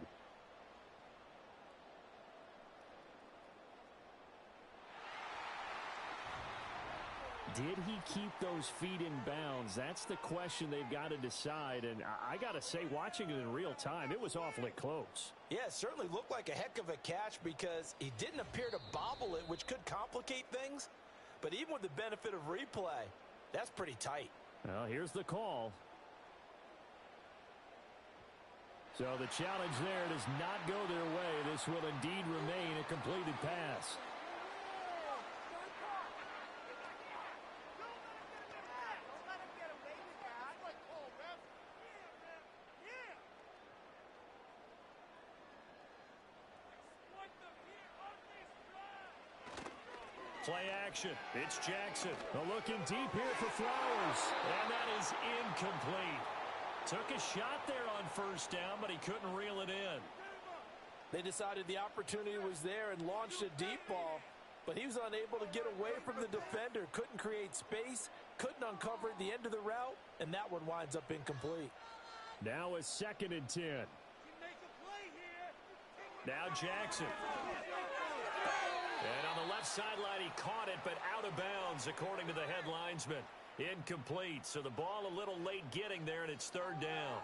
Did he keep those feet in bounds? That's the question they've got to decide. And I got to say, watching it in real time, it was awfully close. Yeah, it certainly looked like a heck of a catch because he didn't appear to bobble it, which could complicate things. But even with the benefit of replay, that's pretty tight. Well, here's the call. So the challenge there does not go their way. This will indeed remain a completed pass. Play action. It's Jackson. Looking deep here for Flowers. And that is incomplete. Took a shot there on 1st down, but he couldn't reel it in. They decided the opportunity was there and launched a deep ball, but he was unable to get away from the defender. Couldn't create space, couldn't uncover the end of the route, and that one winds up incomplete. Now a 2nd and 10. Now Jackson. And on the left sideline, he caught it, but out of bounds, according to the head linesman. Incomplete, so the ball a little late getting there, and it's 3rd down.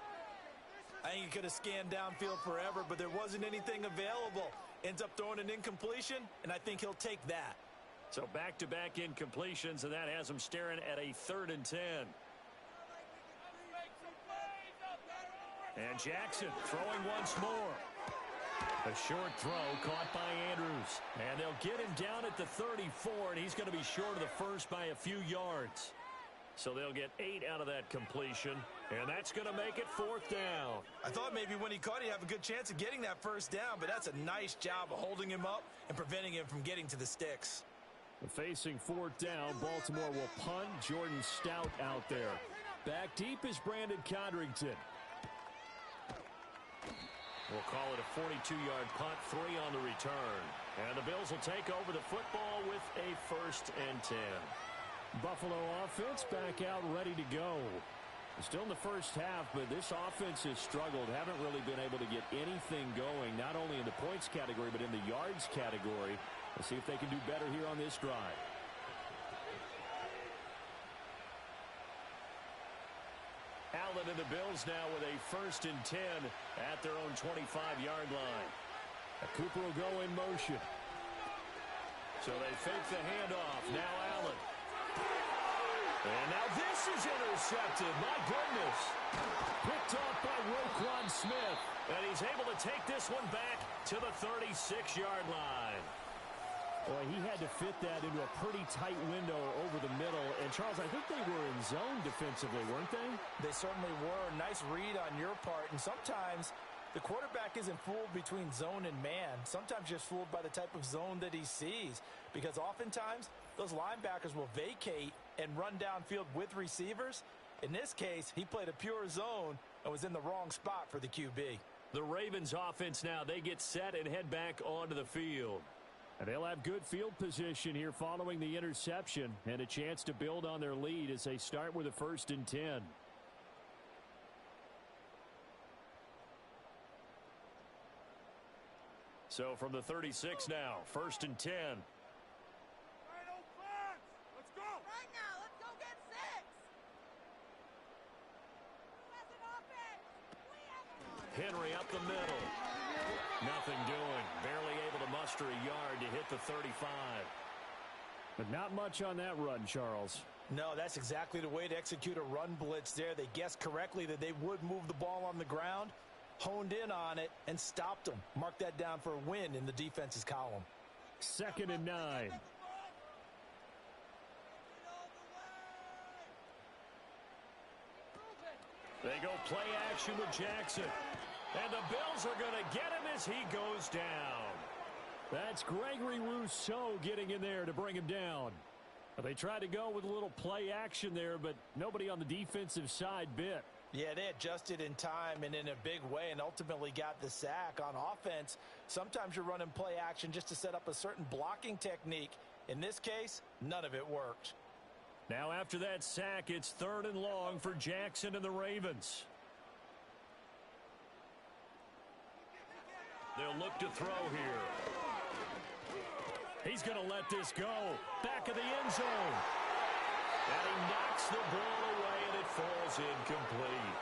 I think he could have scanned downfield forever, but there wasn't anything available. Ends up throwing an incompletion, and I think he'll take that. So back-to-back incompletions, and that has him staring at a 3rd and 10. And Jackson throwing once more. A short throw caught by Andrews. And they'll get him down at the 34, and he's going to be short of the first by a few yards. So they'll get 8 out of that completion, and that's going to make it 4th down. I thought maybe when he caught it, he'd have a good chance of getting that first down, but that's a nice job of holding him up and preventing him from getting to the sticks. Facing 4th down, Baltimore will punt. Jordan Stout out there. Back deep is Brandon Codrington. We'll call it a 42-yard punt, 3 on the return. And the Bills will take over the football with a 1st and 10. Buffalo offense back out ready to go. Still in the first half, but this offense has struggled. Haven't really been able to get anything going, not only in the points category, but in the yards category. Let's see if they can do better here on this drive. Allen and the Bills now with a 1st and 10 at their own 25-yard line. Cooper will go in motion. So they fake the handoff. Now Allen. And now this is intercepted. My goodness. Picked off by Roquan Smith. And he's able to take this one back to the 36-yard line. Boy, he had to fit that into a pretty tight window over the middle. And, Charles, I think they were in zone defensively, weren't they? They certainly were. Nice read on your part. And sometimes the quarterback isn't fooled between zone and man. Sometimes just fooled by the type of zone that he sees. Because oftentimes those linebackers will vacate and run downfield with receivers. In this case, he played a pure zone and was in the wrong spot for the QB. The Ravens offense now, they get set and head back onto the field. And they'll have good field position here following the interception and a chance to build on their lead as they start with a 1st and 10. So from the 36 now, 1st and 10. Let's go. Right now, let's go get 6. Henry up the middle. Nothing doing. Barely able to muster a yard to hit the 35. But not much on that run, Charles. No, that's exactly the way to execute a run blitz there. They guessed correctly that they would move the ball on the ground, honed in on it, and stopped them. Mark that down for a win in the defense's column. 2nd and 9. They go play action with Jackson. And the Bills are going to get him as he goes down. That's Gregory Rousseau getting in there to bring him down. They tried to go with a little play action there, but nobody on the defensive side bit. Yeah, they adjusted in time and in a big way and ultimately got the sack. On offense, sometimes you're running play action just to set up a certain blocking technique. In this case, none of it worked. Now after that sack, it's 3rd and long for Jackson and the Ravens. They'll look to throw here. He's going to let this go. Back of the end zone. And he knocks the ball away, and it falls incomplete.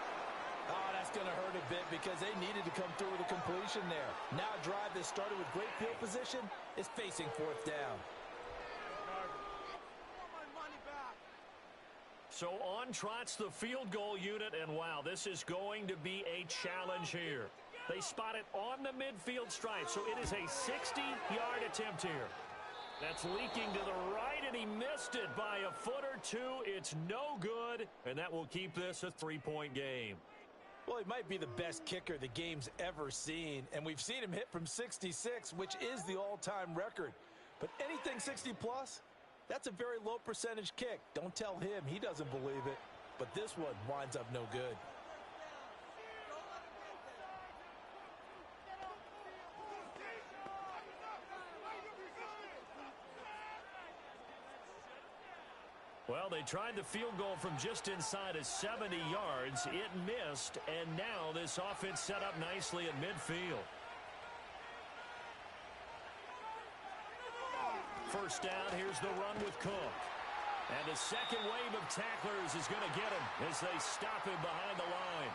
Oh, that's going to hurt a bit because they needed to come through with a completion there. Now a drive that started with great field position is facing 4th down. So on trots the field goal unit, and wow, this is going to be a challenge here. They spot it on the midfield stripe, so it is a 60-yard attempt here. That's leaking to the right, and he missed it by a foot or two. It's no good, and that will keep this a 3-point game. Well, he might be the best kicker the game's ever seen, and we've seen him hit from 66, which is the all-time record. But anything 60-plus, that's a very low percentage kick. Don't tell him he doesn't believe it. But this one winds up no good. Well, they tried the field goal from just inside of 70 yards. It missed, and now this offense set up nicely at midfield. 1st down, here's the run with Cook. And the second wave of tacklers is going to get him as they stop him behind the line.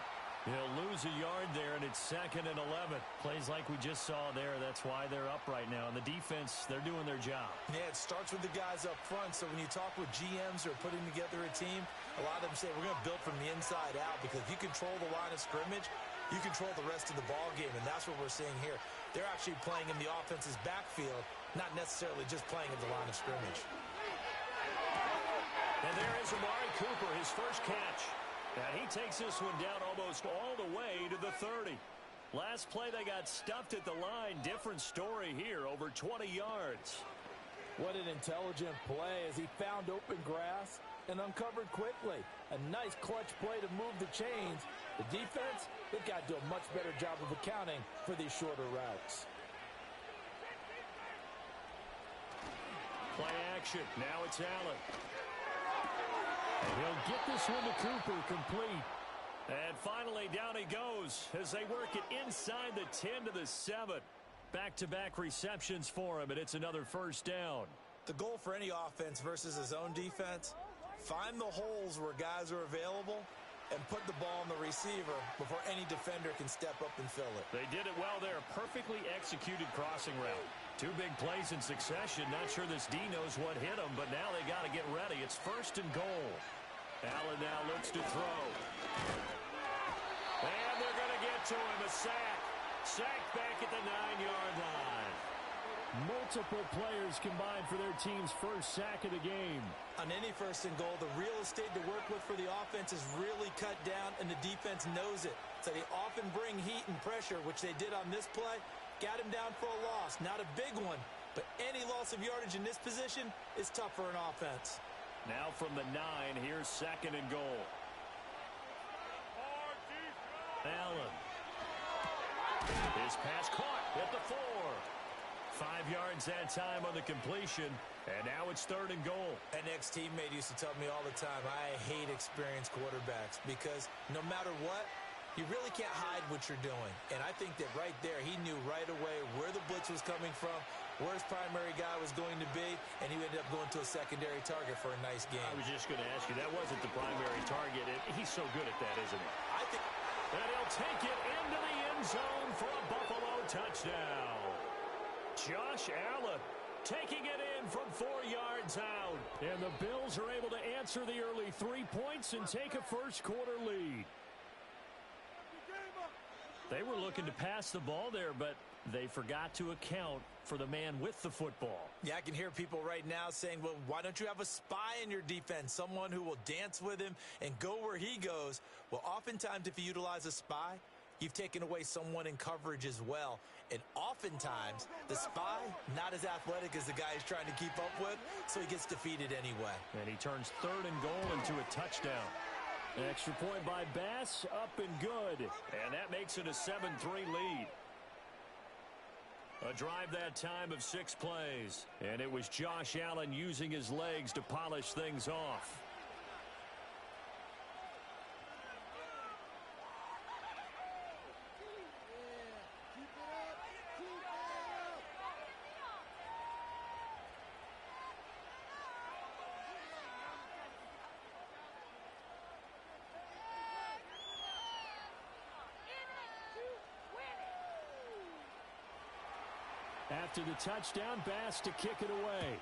He'll lose a yard there, and it's 2nd and 11. Plays like we just saw there. That's why they're up right now. And the defense, they're doing their job. Yeah, it starts with the guys up front. So when you talk with GMs who are putting together a team, a lot of them say we're going to build from the inside out because if you control the line of scrimmage, you control the rest of the ball game, and that's what we're seeing here. They're actually playing in the offense's backfield, not necessarily just playing at the line of scrimmage. And there is Amari Cooper, his first catch. And he takes this one down almost all the way to the 30. Last play, they got stuffed at the line. Different story here, over 20 yards. What an intelligent play as he found open grass and uncovered quickly. A nice clutch play to move the chains. The defense, they've got to do a much better job of accounting for these shorter routes. Play action. Now it's Allen. And he'll get this one to Cooper complete. And finally, down he goes as they work it inside the 10 to the 7. Back-to-back receptions for him, and it's another first down. The goal for any offense versus a zone defense, find the holes where guys are available and put the ball on the receiver before any defender can step up and fill it. They did it well there. Perfectly executed crossing route. 2 big plays in succession. Not sure this D knows what hit him, but now they got to get ready. It's 1st and goal. Allen now looks to throw. And they're going to get to him. A sack. Sacked back at the 9-yard line. Multiple players combined for their team's first sack of the game. On any 1st and goal, the real estate to work with for the offense is really cut down, and the defense knows it. So they often bring heat and pressure, which they did on this play. Got him down for a loss. Not a big one, but any loss of yardage in this position is tough for an offense. Now from the 9, here's 2nd and goal. Allen. His pass caught at the 4. 5 yards that time on the completion, and now it's 3rd and goal. An ex-teammate used to tell me all the time, I hate experienced quarterbacks because no matter what, you really can't hide what you're doing. And I think that right there, he knew right away where the blitz was coming from, where his primary guy was going to be, and he ended up going to a secondary target for a nice game. I was just going to ask you, that wasn't the primary target. He's so good at that, isn't he? I think... And he'll take it into the end zone for a Buffalo touchdown. Josh Allen taking it in from 4 yards out. And the Bills are able to answer the early 3 points and take a first-quarter lead. They were looking to pass the ball there, but they forgot to account for the man with the football. Yeah, I can hear people right now saying, well, why don't you have a spy in your defense, someone who will dance with him and go where he goes? Well, oftentimes if you utilize a spy, you've taken away someone in coverage as well. And oftentimes, the spy, not as athletic as the guy he's trying to keep up with, so he gets defeated anyway. And he turns 3rd and goal into a touchdown. Extra point by Bass, up and good. And that makes it a 7-3 lead. A drive that time of 6 plays. And it was Josh Allen using his legs to polish things off. After the touchdown, Bass to kick it away.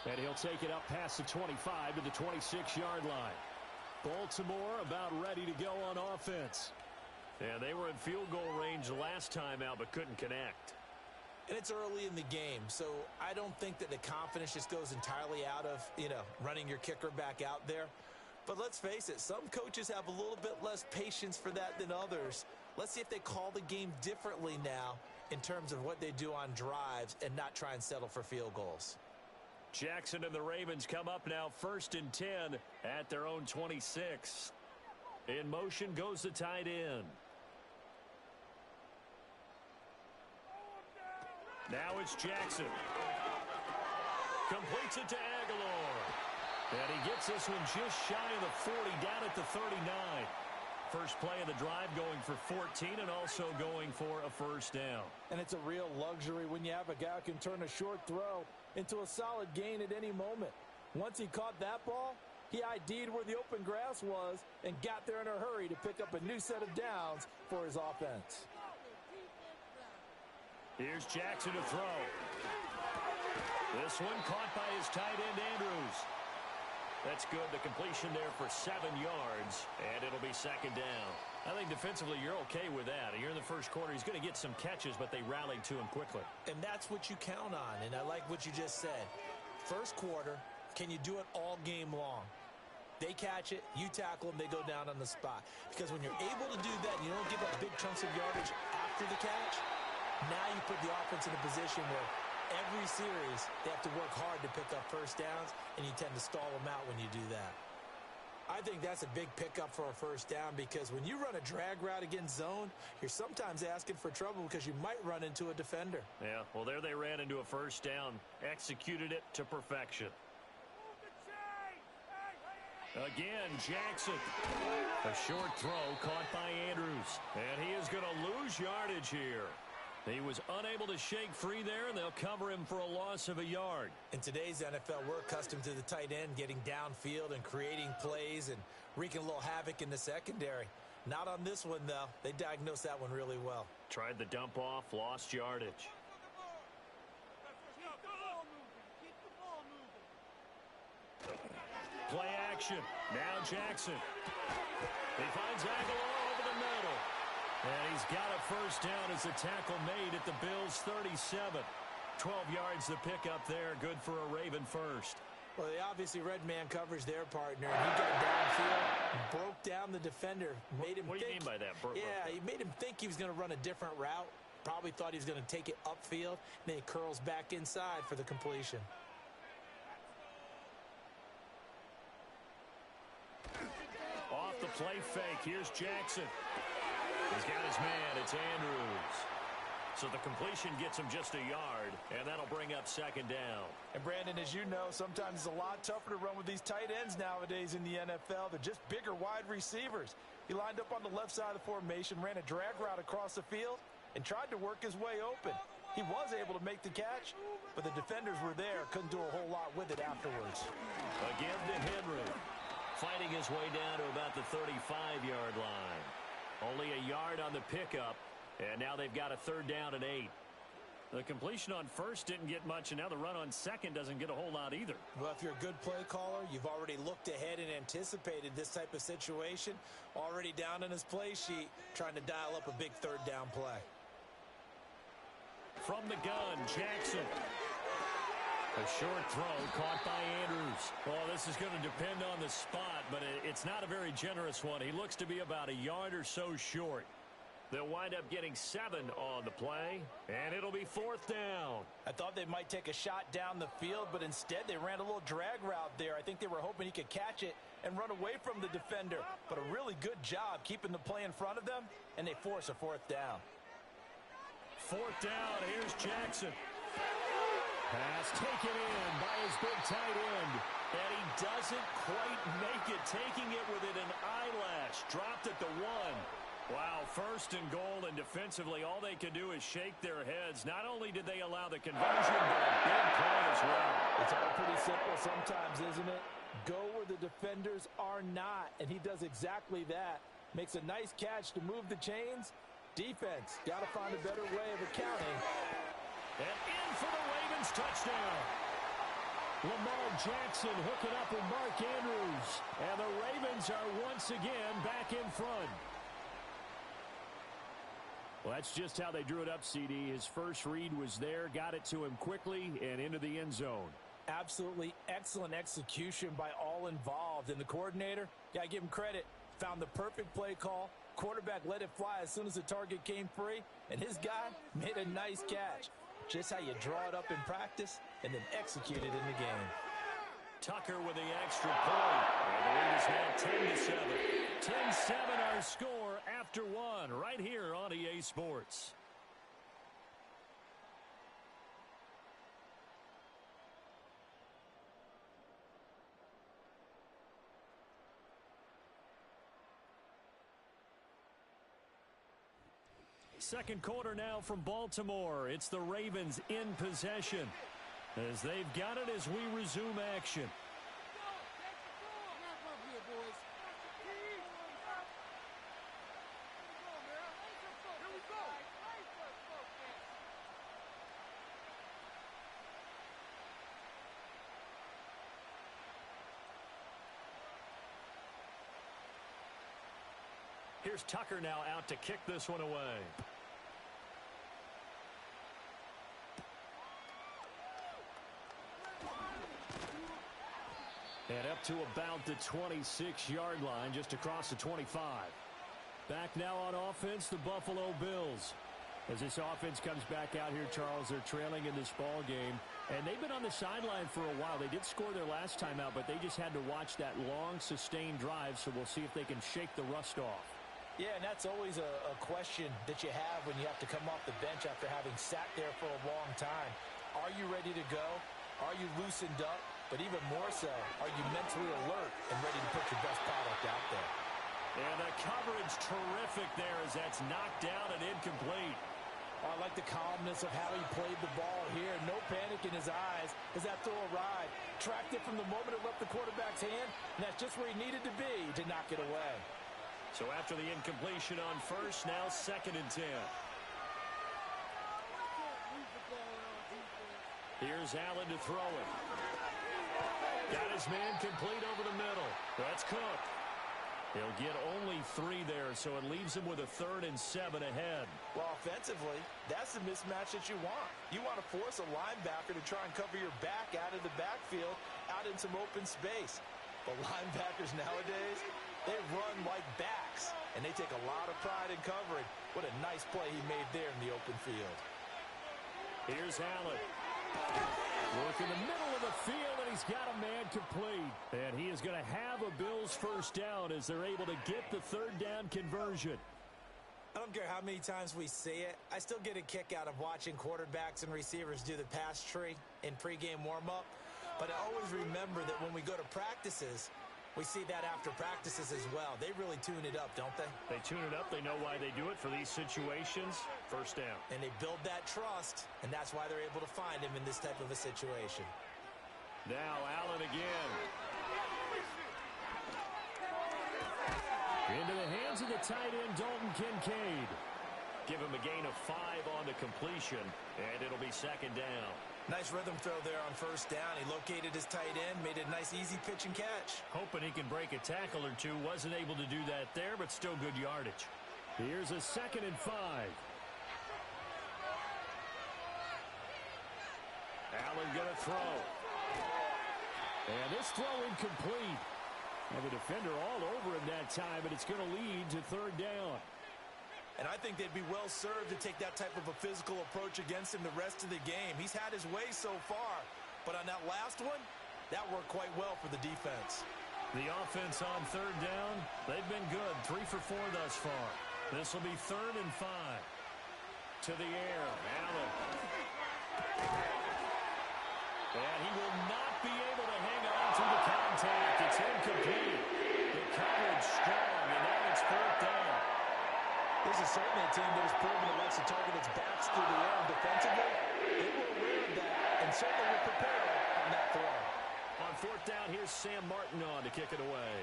And he'll take it up past the 25 to the 26-yard line. Baltimore about ready to go on offense. And they were in field goal range the last time out, but couldn't connect. And it's early in the game, so I don't think that the confidence just goes entirely out of, running your kicker back out there. But let's face it, some coaches have a little bit less patience for that than others. Let's see if they call the game differently now in terms of what they do on drives and not try and settle for field goals. Jackson and the Ravens come up now 1st and 10 at their own 26. In motion goes the tight end. Now it's Jackson. Completes it to Aguilar. And he gets this one just shy of the 40, down at the 39. First play of the drive going for 14 and also going for a first down. And it's a real luxury when you have a guy who can turn a short throw into a solid gain at any moment. Once he caught that ball, he ID'd where the open grass was and got there in a hurry to pick up a new set of downs for his offense. Here's Jackson to throw. This one caught by his tight end, Andrews. That's good. The completion there for 7 yards, and it'll be second down. I think defensively you're okay with that. You're in the first quarter. He's going to get some catches, but they rallied to him quickly. And that's what you count on, and I like what you just said. First quarter, can you do it all game long? They catch it, you tackle them, they go down on the spot. Because when you're able to do that and you don't give up big chunks of yardage after the catch, now you put the offense in a position where every series they have to work hard to pick up first downs, and you tend to stall them out when you do that. I think that's a big pickup for a first down, because when you run a drag route against zone, you're sometimes asking for trouble because you might run into a defender. Yeah, well, there they ran into a first down, executed it to perfection. Again, Jackson. A short throw caught by Andrews, and he is going to lose yardage here. He was unable to shake free there, and they'll cover him for a loss of a yard. In today's NFL, we're accustomed to the tight end getting downfield and creating plays and wreaking a little havoc in the secondary. Not on this one, though. They diagnosed that one really well. Tried the dump off, lost yardage. Play action. Now Jackson. He finds Aguilar over the middle. And he's got a first down as a tackle made at the Bills' 37. 12 yards the pickup there. Good for a Raven first. Well, they obviously read man coverage their partner. He got downfield, broke down the defender, made him What do you mean by that? He made him think he was going to run a different route. Probably thought he was going to take it upfield. And then he curls back inside for the completion. Off the play fake. Here's Jackson. He's got his man. It's Andrews. So the completion gets him just a yard, and that'll bring up second down. And Brandon, as you know, sometimes it's a lot tougher to run with these tight ends nowadays in the NFL. They're just bigger wide receivers. He lined up on the left side of the formation, ran a drag route across the field, and tried to work his way open. He was able to make the catch, but the defenders were there, couldn't do a whole lot with it afterwards. Again to Henry, fighting his way down to about the 35-yard line. Only a yard on the pickup, and now they've got a third down and 8. The completion on first didn't get much, and now the run on second doesn't get a whole lot either. Well, if you're a good play caller, you've already looked ahead and anticipated this type of situation. Already down on his play sheet, trying to dial up a big third down play. From the gun, Jackson. A short throw caught by Andrews. Oh, this is going to depend on the spot, but it's not a very generous one. He looks to be about a yard or so short. They'll wind up getting 7 on the play, and it'll be fourth down. I thought they might take a shot down the field, but instead they ran a little drag route there. I think they were hoping he could catch it and run away from the defender. But a really good job keeping the play in front of them, and they force a fourth down. Fourth down, here's Jackson. Pass taken in by his big tight end. And he doesn't quite make it, taking it within an eyelash. Dropped at the 1. Wow, first and goal, and defensively, all they can do is shake their heads. Not only did they allow the conversion, but a big play as well. It's all pretty simple sometimes, isn't it? Go where the defenders are not, and he does exactly that. Makes a nice catch to move the chains. Defense, got to find a better way of accounting. And in for the Ravens touchdown. Lamar Jackson hooking up with Mark Andrews. And the Ravens are once again back in front. Well, that's just how they drew it up, CD. His first read was there, got it to him quickly, and into the end zone. Absolutely excellent execution by all involved. And the coordinator, got to give him credit, found the perfect play call. Quarterback let it fly as soon as the target came free, and his guy made a nice catch. Just how you draw it up in practice and then execute it in the game. Tucker with the extra point. And the lead is now 10-7. 10-7 our score after 1 right here on EA Sports. Second quarter now from Baltimore. It's the Ravens in possession as they've got it as we resume action. Here's Tucker now out to kick this one away. And up to about the 26-yard line, just across the 25. Back now on offense, the Buffalo Bills. As this offense comes back out here, Charles, they're trailing in this ball game. And they've been on the sideline for a while. They did score their last time out, but they just had to watch that long, sustained drive, so we'll see if they can shake the rust off. Yeah, and that's always a question that you have when you have to come off the bench after having sat there for a long time. Are you ready to go? Are you loosened up? But even more so, are you mentally alert and ready to put your best product out there? And the coverage terrific there as that's knocked down and incomplete. I like the calmness of how he played the ball here. No panic in his eyes as that throw arrived. Tracked it from the moment it left the quarterback's hand, and that's just where he needed to be to knock it away. So after the incompletion on first, now 2nd and 10. Here's Allen to throw it. Got his man complete over the middle. That's Cook. He'll get only 3 there, so it leaves him with a 3rd and 7 ahead. Well, offensively, that's the mismatch that you want. You want to force a linebacker to try and cover your back out of the backfield, out in some open space. But linebackers nowadays, they run like backs, and they take a lot of pride in covering. What a nice play he made there in the open field. Here's Allen. Work in the middle of the field, and he's got a man complete. And he is going to have a Bills first down as they're able to get the 3rd down conversion. I don't care how many times we see it. I still get a kick out of watching quarterbacks and receivers do the pass tree in pregame warm-up. But I always remember that when we go to practices, we see that after practices as well. They really tune it up, don't they? They tune it up. They know why they do it for these situations. First down. And they build that trust, and that's why they're able to find him in this type of a situation. Now Allen again. Into the hands of the tight end, Dalton Kincaid. Give him a gain of 5 on the completion, and it'll be 2nd down. Nice rhythm throw there on first down. He located his tight end, made a nice easy pitch and catch. Hoping he can break a tackle or two. Wasn't able to do that there, but still good yardage. Here's a 2nd and 5. Allen gonna throw. And this throw incomplete. And the defender all over him that time, but it's going to lead to 3rd down. And I think they'd be well served to take that type of a physical approach against him the rest of the game. He's had his way so far, but on that last one, that worked quite well for the defense. The offense on 3rd down, they've been good. 3 for 4 thus far. This will be 3rd and 5. To the air, Allen. And he will not be able to hang on to the contact. It's incomplete. The coverage strong, and now it's 4th down. This is certainly a team that has proven it likes to target its backs through the air and defensively. They were aware of that and certainly were prepared on that throw. On 4th down, here's Sam Martin on to kick it away.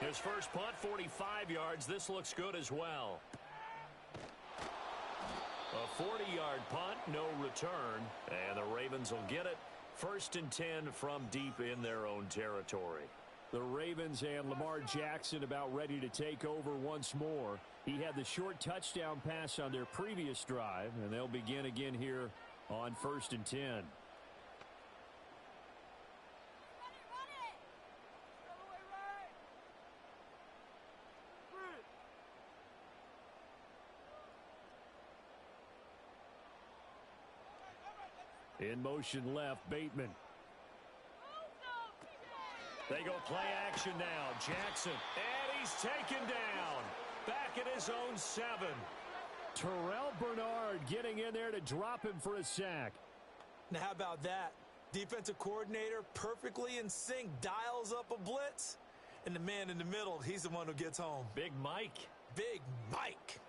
His first punt, 45 yards. This looks good as well. A 40-yard punt, no return. And the Ravens will get it. 1st and 10 from deep in their own territory. The Ravens and Lamar Jackson about ready to take over once more. He had the short touchdown pass on their previous drive, and they'll begin again here on 1st and 10. In motion left, Bateman. They go play action now. Jackson. And he's taken down. Back at his own 7. Terrell Bernard getting in there to drop him for a sack. Now, how about that? Defensive coordinator perfectly in sync, dials up a blitz. And the man in the middle, he's the one who gets home. Big Mike. Big Mike.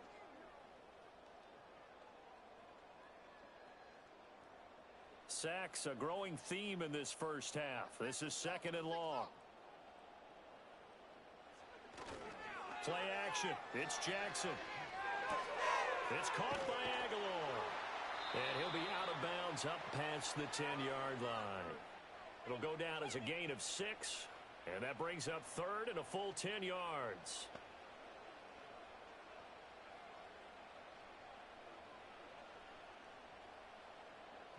Sacks, a growing theme in this first half. This is 2nd and long. Play action. It's Jackson. It's caught by Aguilar. And he'll be out of bounds up past the 10-yard line. It'll go down as a gain of 6. And that brings up third and a full 10 yards.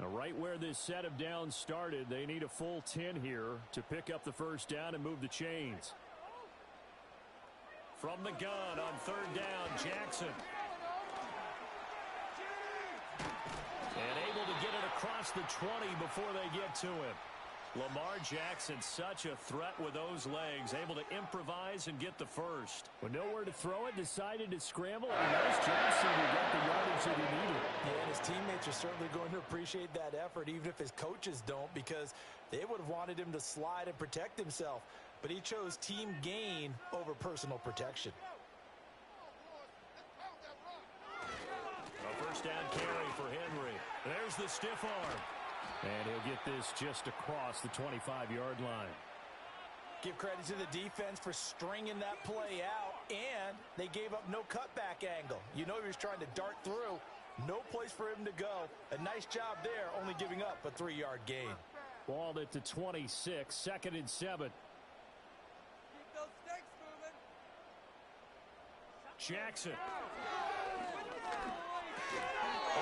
Now, right where this set of downs started, they need a full 10 here to pick up the first down and move the chains. From the gun on third down, Jackson. And able to get it across the 20 before they get to him. Lamar Jackson, such a threat with those legs, able to improvise and get the first. With nowhere to throw it, decided to scramble. And nice job, Senior, got the yardage that he needed. Yeah, and his teammates are certainly going to appreciate that effort, even if his coaches don't, because they would have wanted him to slide and protect himself. But he chose team gain over personal protection. A first down carry for Henry. There's the stiff arm. And he'll get this just across the 25-yard line. Give credit to the defense for stringing that play out, and they gave up no cutback angle. You know he was trying to dart through. No place for him to go. A nice job there, only giving up a 3-yard gain. Ball at the 26, 2nd and 7. Keep those sticks moving. Jackson.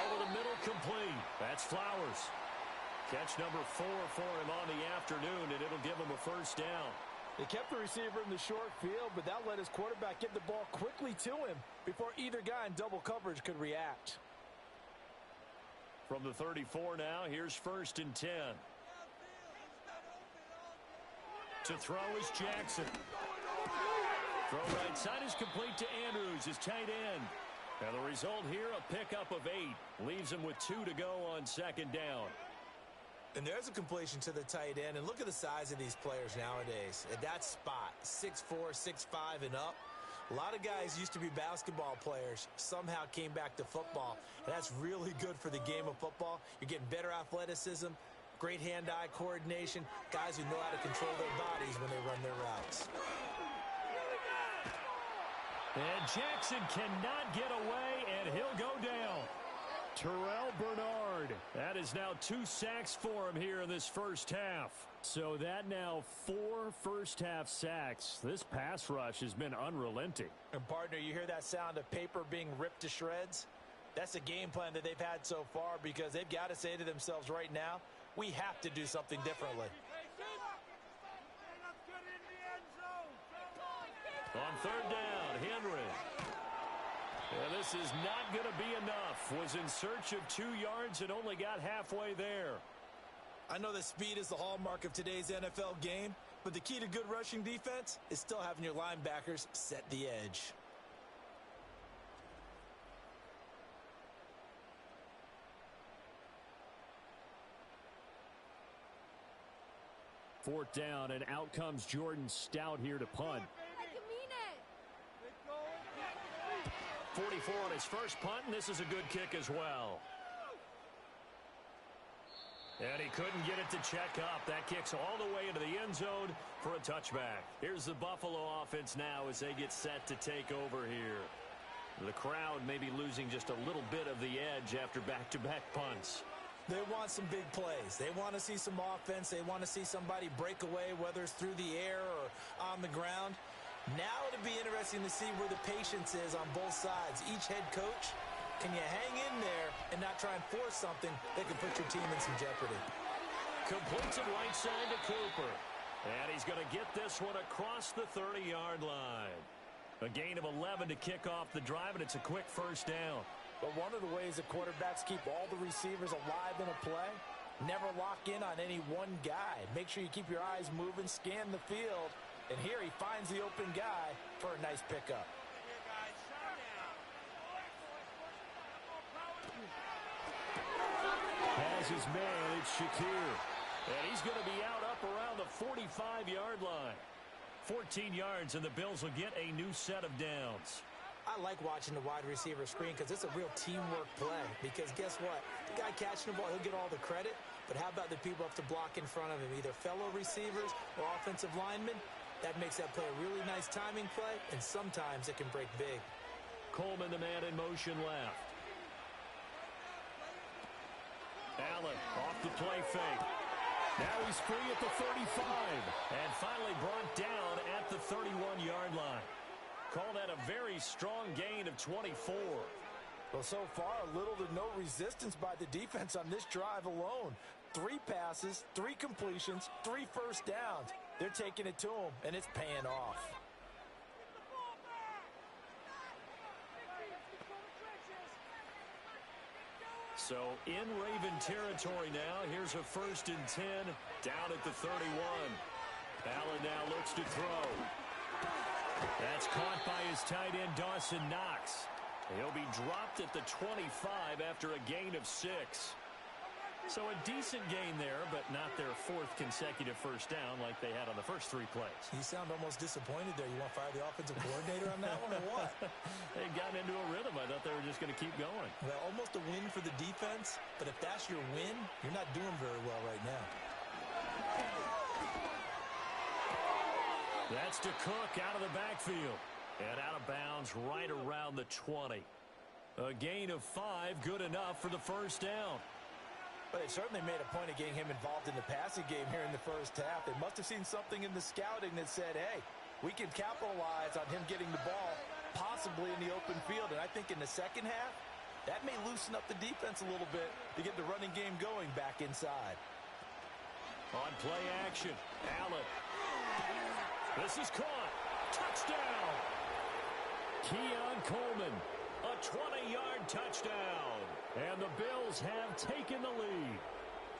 Over the middle, complete. That's Flowers. Catch number 4 for him on the afternoon, and it'll give him a first down. They kept the receiver in the short field, but that let his quarterback get the ball quickly to him before either guy in double coverage could react. From the 34 now, here's 1st and 10. To throw is Jackson. Throw right side is complete to Andrews, his tight end. And the result here, a pickup of 8. Leaves him with 2 to go on 2nd down. And there's a completion to the tight end. And look at the size of these players nowadays. At that spot, 6'4", 6'5", and up. A lot of guys used to be basketball players, somehow came back to football. And that's really good for the game of football. You're getting better athleticism, great hand-eye coordination, guys who know how to control their bodies when they run their routes. And Jackson cannot get away, and he'll go down. Terrell Bernard. That is now 2 sacks for him here in this first half. So that now 4 first-half sacks. This pass rush has been unrelenting. And, partner, you hear that sound of paper being ripped to shreds? That's the game plan that they've had so far, because they've got to say to themselves right now, we have to do something differently. On third down, Henry. And this is not going to be enough. Was in search of 2 yards and only got halfway there. I know that speed is the hallmark of today's NFL game, but the key to good rushing defense is still having your linebackers set the edge. Fourth down, and out comes Jordan Stout here to punt. 44 on his first punt, and this is a good kick as well. And he couldn't get it to check up. That kicks all the way into the end zone for a touchback. Here's the Buffalo offense now as they get set to take over here. The crowd may be losing just a little bit of the edge after back-to-back punts. They want some big plays. They want to see some offense. They want to see somebody break away, whether it's through the air or on the ground. Now it'll be interesting to see where the patience is on both sides. Each head coach, can you hang in there and not try and force something that can put your team in some jeopardy? Completes it right side to Cooper. And he's going to get this one across the 30-yard line. A gain of 11 to kick off the drive, and it's a quick first down. But one of the ways that quarterbacks keep all the receivers alive in a play, never lock in on any one guy. Make sure you keep your eyes moving, scan the field. And here he finds the open guy for a nice pickup. Has his man, it's Shakir. And he's going to be out up around the 45-yard line. 14 yards, and the Bills will get a new set of downs. I like watching the wide receiver screen because it's a real teamwork play. Because guess what? The guy catching the ball, he'll get all the credit. But how about the people have to block in front of him, either fellow receivers or offensive linemen? That makes that play a really nice timing play, and sometimes it can break big. Coleman, the man in motion left. Allen off the play fake. Now he's free at the 35. And finally brought strong gain of 24. Well, so far, little to no resistance by the defense on this drive alone. 3 passes, 3 completions, 3 first downs. They're taking it to them, and it's paying off. So in Raven territory now. Here's a 1st and 10 down at the 31. Allen now looks to throw. That's caught by his tight end, Dawson Knox. He'll be dropped at the 25 after a gain of 6. So a decent gain there, but not their 4th consecutive first down like they had on the first 3 plays. You sound almost disappointed there. You want to fire the offensive coordinator on that one or what? They'd gotten into a rhythm. I thought they were just going to keep going. Well, almost a win for the defense, but if that's your win, you're not doing very well right now. That's to Cook out of the backfield. And out of bounds right around the 20. A gain of 5, good enough for the first down. But they certainly made a point of getting him involved in the passing game here in the first half. They must have seen something in the scouting that said, hey, we can capitalize on him getting the ball, possibly in the open field. And I think in the second half, that may loosen up the defense a little bit to get the running game going back inside. On play action, Allen. This is caught. Touchdown. Keon Coleman, a 20-yard touchdown. And the Bills have taken the lead.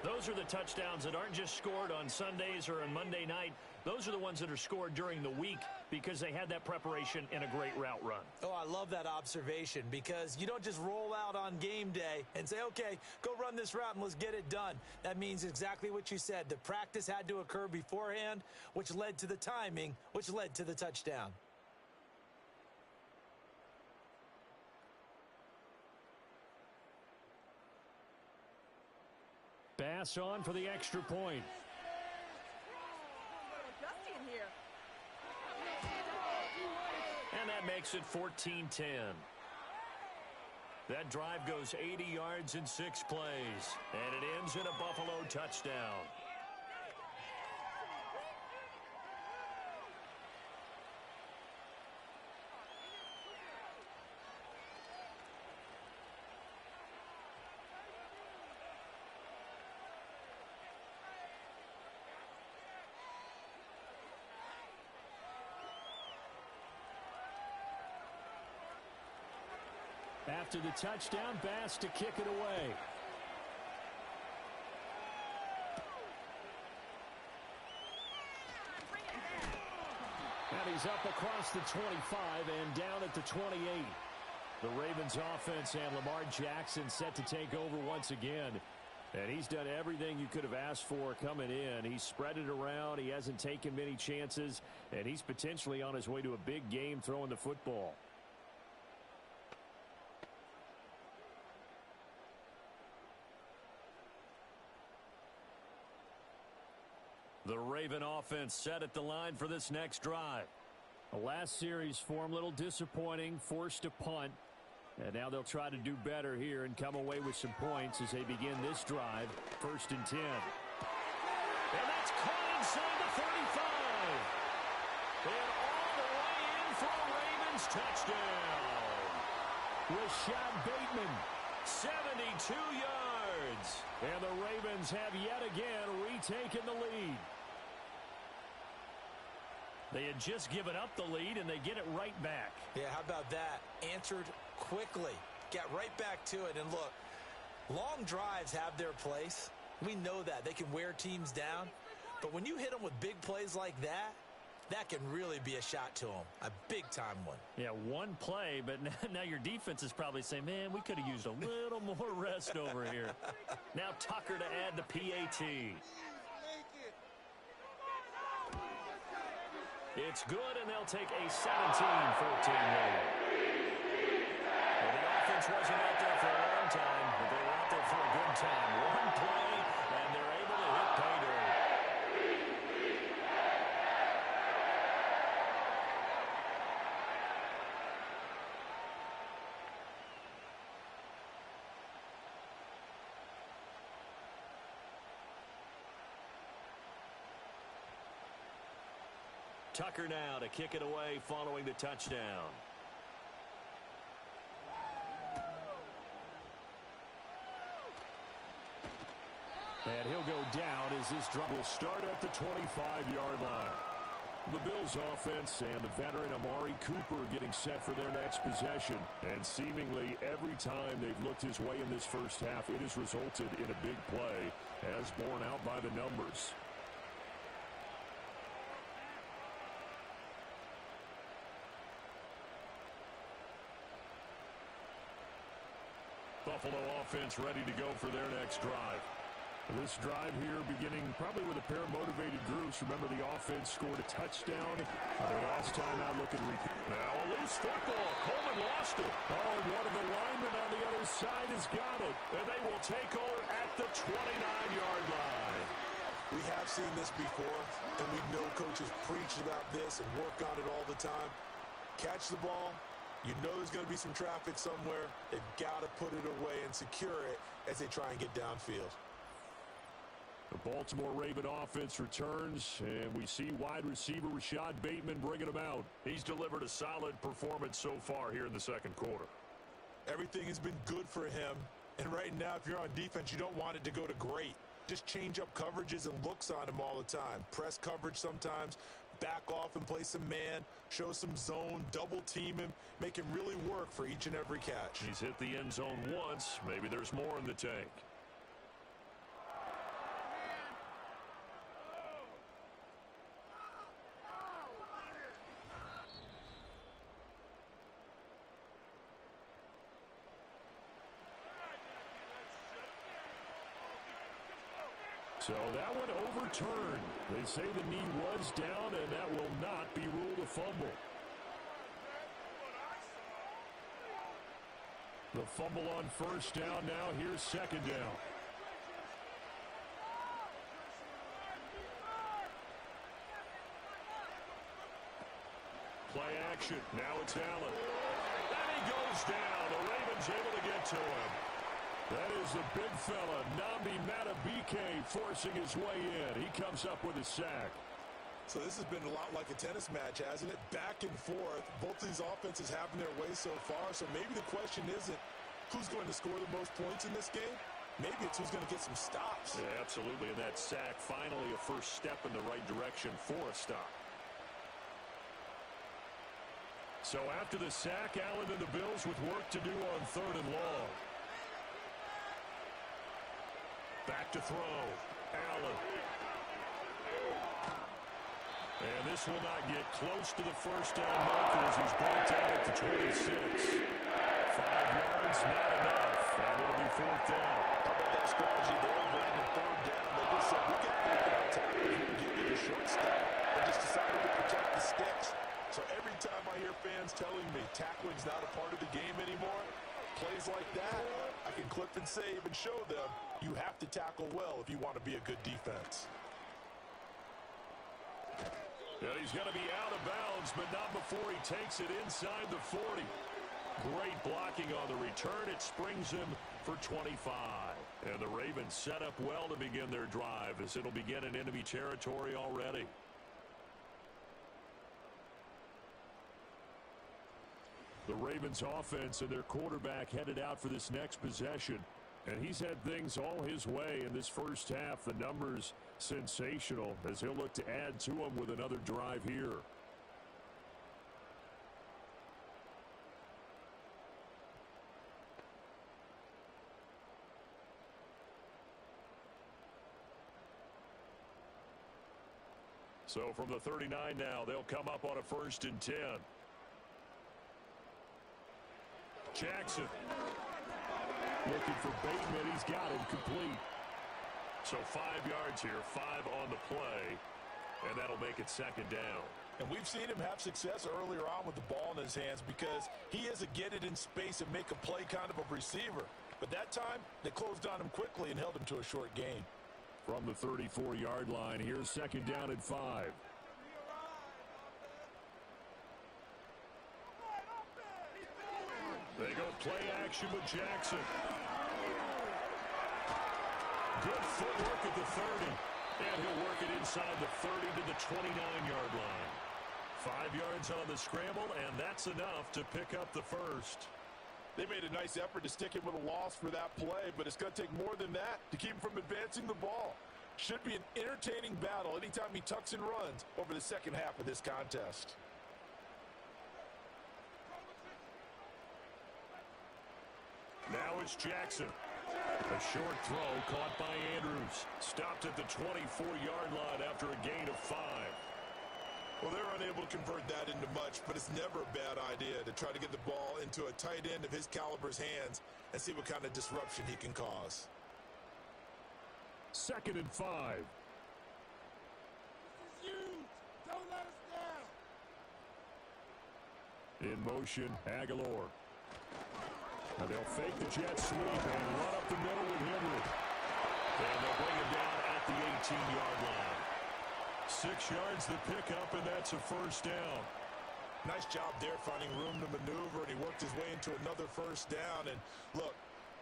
Those are the touchdowns that aren't just scored on Sundays or on Monday night. Those are the ones that are scored during the week because they had that preparation in a great route run. Oh, I love that observation because you don't just roll out on game day and say, okay, go run this route and let's get it done. That means exactly what you said. The practice had to occur beforehand, which led to the timing, which led to the touchdown. Bass on for the extra point. Dusty in here. And that makes it 14-10. That drive goes 80 yards in 6 plays. And it ends in a Buffalo touchdown. After the touchdown, Bass to kick it away. And he's up across the 25 and down at the 28. The Ravens offense and Lamar Jackson set to take over once again. And he's done everything you could have asked for coming in. He's spread it around. He hasn't taken many chances. And he's potentially on his way to a big game throwing the football. The Raven offense set at the line for this next drive. The last series for him, a little disappointing, forced a punt. And now they'll try to do better here and come away with some points as they begin this drive. 1st and 10. And that's caught inside the 35. And all the way in for a Ravens touchdown. Rashad Bateman, 72 yards. And the Ravens have yet again retaken the lead. They had just given up the lead, and they get it right back. Yeah, how about that? Answered quickly. Got right back to it. And look, long drives have their place. We know that. They can wear teams down. But when you hit them with big plays like that, that can really be a shot to them. A big-time one. Yeah, one play, but now your defense is probably saying, man, we could have used a little more rest over here. Now Tucker to add the PAT. It's good, and they'll take a 17-14 lead. Well, the offense wasn't out there for a long time, but they were out there for a good time. One play, and they're able to hit pay dirt. Tucker now to kick it away following the touchdown. down as this drive will start at the 25-yard line. The Bills offense and the veteran Amari Cooper getting set for their next possession. And seemingly every time they've looked his way in this first half, it has resulted in a big play, as borne out by the numbers. Buffalo offense ready to go for their next drive. This drive here beginning probably with a pair of motivated groups. Remember, the offense scored a touchdown their last time out looking. Now a loose football. Coleman lost it. Oh, one of the linemen on the other side has got it. And they will take over at the 29-yard line. We have seen this before, and we know coaches preach about this and work on it all the time. Catch the ball. You know there's going to be some traffic somewhere. They've got to put it away and secure it as they try and get downfield. The Baltimore Raven offense returns, and we see wide receiver Rashad Bateman bringing him out. He's delivered a solid performance so far here in the second quarter. Everything has been good for him, and right now, if you're on defense, you don't want it to go to great. Just change up coverages and looks on him all the time. Press coverage sometimes, back off and play some man, show some zone, double team him, make him really work for each and every catch. He's hit the end zone once. Maybe there's more in the tank. So that one overturned. They say the knee was down, and that will not be ruled a fumble. The fumble on first down. Now here's second down. Play action. Now it's Allen. And he goes down. The Ravens able to get to him. That is the big fella, Nambi Madubuike, forcing his way in. He comes up with a sack. So this has been a lot like a tennis match, hasn't it? Back and forth. Both these offenses having their way so far. So maybe the question isn't who's going to score the most points in this game. Maybe it's who's going to get some stops. Yeah, absolutely. And that sack, finally a first step in the right direction for a stop. So after the sack, Allen and the Bills with work to do on third and long. Back to throw. Allen. And this will not get close to the first down marker as he's brought down at the 26. 5 yards, not enough. That will be fourth down. How about that strategy there? Landing third down. They just said, we got to get tackle here and give you the short step. They just decided to protect the sticks. So every time I hear fans telling me tackling's not a part of the game anymore, plays like that, I can clip and save and show them you have to tackle well if you want to be a good defense. And he's going to be out of bounds, but not before he takes it inside the 40. Great blocking on the return. It springs him for 25. And the Ravens set up well to begin their drive as it'll begin in enemy territory already. The Ravens offense and their quarterback headed out for this next possession. And he's had things all his way in this first half. The numbers sensational as he'll look to add to them with another drive here. So from the 39 now, they'll come up on a 1st and 10. Jackson. Looking for Bateman. He's got him complete. So 5 yards here, 5 on the play, and that'll make it second down. And we've seen him have success earlier on with the ball in his hands because he is a get it in space and make a play kind of a receiver. But that time, they closed on him quickly and held him to a short gain. From the 34-yard line, here's second down and 5. They go play action with Jackson. Good footwork at the 30. And he'll work it inside the 30 to the 29-yard line. 5 yards on the scramble, and that's enough to pick up the first. They made a nice effort to stick him with a loss for that play, but it's going to take more than that to keep him from advancing the ball. Should be an entertaining battle anytime he tucks and runs over the second half of this contest. Now it's Jackson. A short throw caught by Andrews. Stopped at the 24-yard line after a gain of 5. Well, they're unable to convert that into much, but it's never a bad idea to try to get the ball into a tight end of his caliber's hands and see what kind of disruption he can cause. 2nd and 5. This is huge. Don't let us down. In motion, Aguilar. And they'll fake the jet sweep and run up the middle with Henry. And they'll bring him down at the 18-yard line. 6 yards to pick up, and that's a first down. Nice job there finding room to maneuver, and he worked his way into another first down. And look,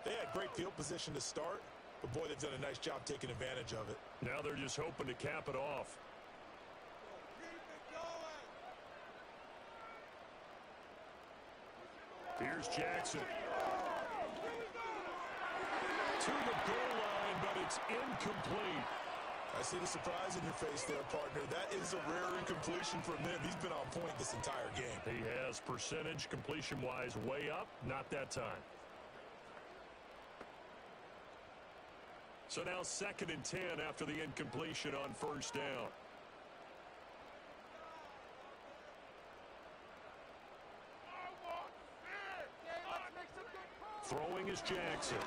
they had great field position to start, but boy, they've done a nice job taking advantage of it. Now they're just hoping to cap it off. Keep it going. Here's Jackson. To the goal line, but it's incomplete. I see the surprise in your face there, partner. That is a rare incompletion from him. He's been on point this entire game. He has percentage completion-wise way up, not that time. So now 2nd and 10 after the incompletion on first down. Throwing is Jackson.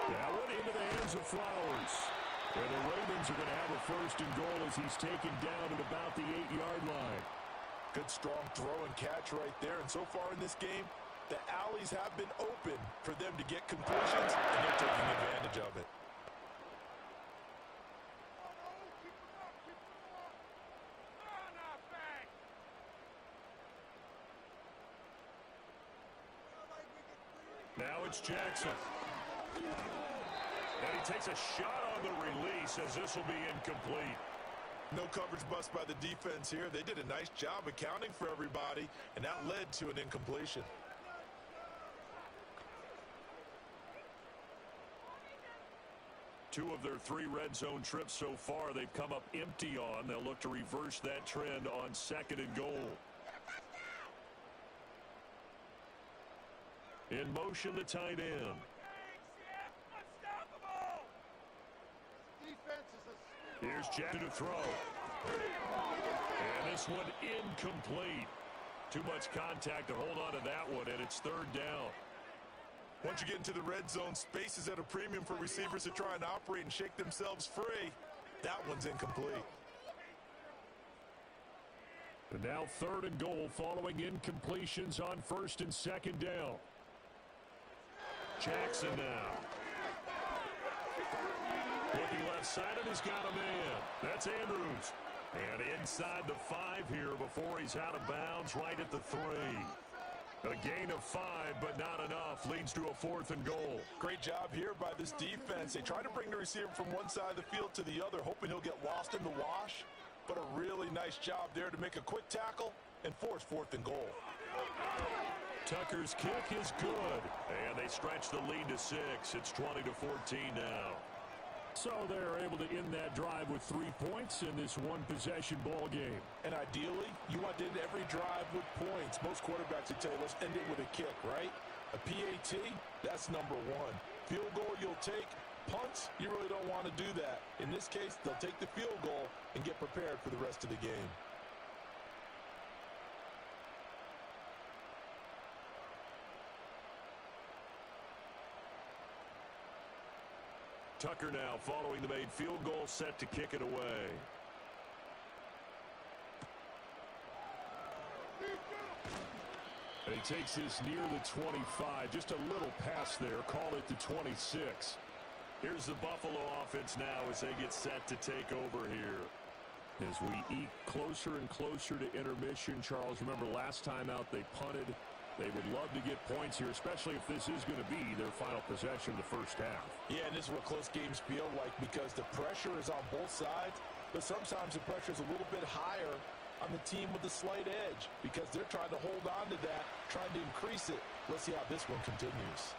That one into the hands of Flowers. And the Ravens are going to have a 1st and goal as he's taken down at about the 8-yard line. Good strong throw and catch right there. And so far in this game, the alleys have been open for them to get completions, and they're taking advantage of it. Now it's Jackson. And he takes a shot on the release as this will be incomplete. No coverage bust by the defense here. They did a nice job accounting for everybody, and that led to an incompletion. Two of their 3 red zone trips so far they've come up empty on. They'll look to reverse that trend on 2nd and goal. In motion, the tight end. Here's Jackson to throw. And this one incomplete. Too much contact to hold on to that one, and it's 3rd down. Once you get into the red zone, space is at a premium for receivers to try and operate and shake themselves free. That one's incomplete. And now 3rd and goal following incompletions on 1st and 2nd down. Jackson now. Looking left-sided, he's got a man. That's Andrews. And inside the 5 here before he's out of bounds right at the 3. A gain of 5, but not enough. Leads to a 4th and goal. Great job here by this defense. They try to bring the receiver from one side of the field to the other, hoping he'll get lost in the wash. But a really nice job there to make a quick tackle and force 4th and goal. Tucker's kick is good. And they stretch the lead to 6. It's 20-14 now. So they're able to end that drive with 3 points in this one-possession ball game. And ideally, you want to end every drive with points. Most quarterbacks would tell you, let's end it with a kick, right? A PAT, that's number 1. Field goal you'll take. Punts, you really don't want to do that. In this case, they'll take the field goal and get prepared for the rest of the game. Tucker now following the made field goal, set to kick it away. And he takes this near the 25. Just a little pass there. Call it the 26. Here's the Buffalo offense now as they get set to take over here. As we eke closer and closer to intermission, Charles, remember last time out they punted. They would love to get points here, especially if this is going to be their final possession of the first half. Yeah, and this is what close games feel like because the pressure is on both sides, but sometimes the pressure is a little bit higher on the team with the slight edge because they're trying to hold on to that, trying to increase it. Let's see how this one continues.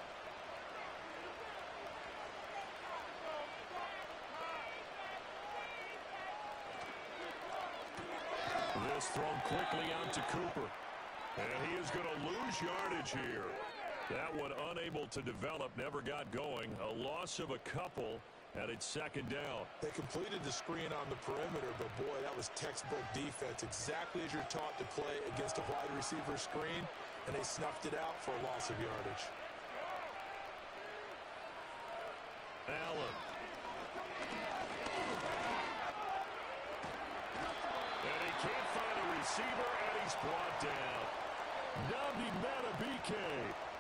pass thrown quickly out to Cooper. And he is going to lose yardage here. That one unable to develop, never got going. A loss of a couple, and it's second down. They completed the screen on the perimeter, but boy, that was textbook defense. Exactly as you're taught to play against a wide receiver screen, and they snuffed it out for a loss of yardage. Allen. And he can't find a receiver, and he's brought down. Nabi Matabike.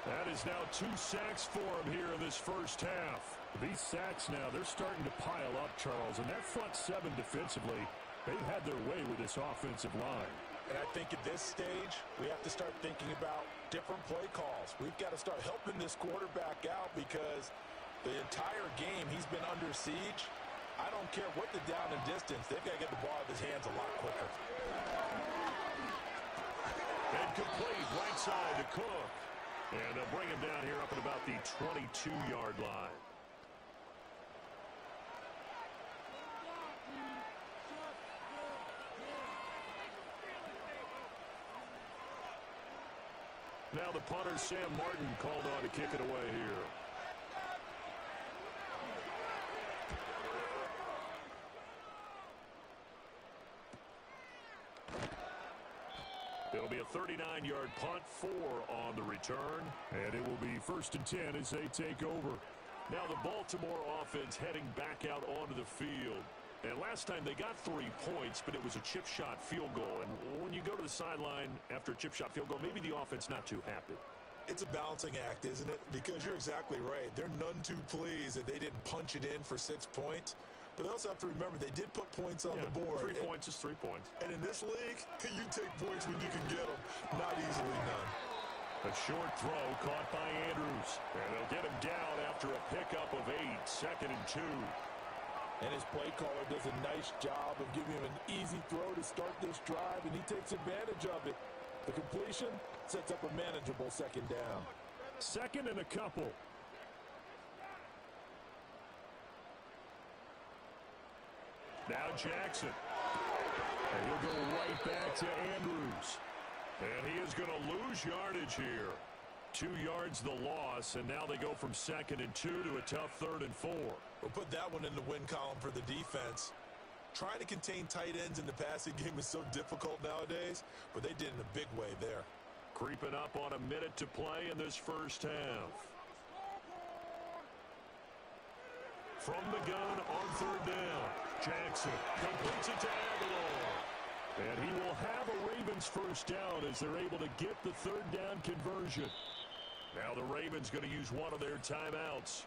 That is now 2 sacks for him here in this first half. These sacks now, they're starting to pile up, Charles. And that front seven defensively, they've had their way with this offensive line. And I think at this stage, we have to start thinking about different play calls. We've got to start helping this quarterback out because the entire game he's been under siege. I don't care what the down and distance, they've got to get the ball out of his hands a lot quicker. And complete right side to Cook. And they'll bring him down here up at about the 22-yard line. Now the punter, Sam Martin, called on to kick it away here. It'll be a 39-yard punt, 4 on the return, and it will be 1st and 10 as they take over. Now the Baltimore offense heading back out onto the field. And last time they got 3 points, but it was a chip shot field goal. And when you go to the sideline after a chip shot field goal, maybe the offense not too happy. It's a balancing act, isn't it? Because you're exactly right. They're none too pleased that they didn't punch it in for 6 points. But they also have to remember they did put points on the board. 3 points is 3 points. And in this league, you take points when you can get them. Not easily done. A short throw caught by Andrews. And they'll get him down after a pickup of 8, 2nd and 2. And his play caller does a nice job of giving him an easy throw to start this drive, and he takes advantage of it. The completion sets up a manageable 2nd down. 2nd and a couple. Now Jackson. And he'll go right back to Andrews. And he is going to lose yardage here. 2 yards the loss, and now they go from 2nd and 2 to a tough 3rd and 4. We'll put that one in the win column for the defense. Trying to contain tight ends in the passing game is so difficult nowadays, but they did in a big way there. Creeping up on a minute to play in this first half. From the gun on 3rd down. Jackson completes it to Aguilar. And he will have a Ravens first down as they're able to get the 3rd down conversion. Now the Ravens going to use one of their timeouts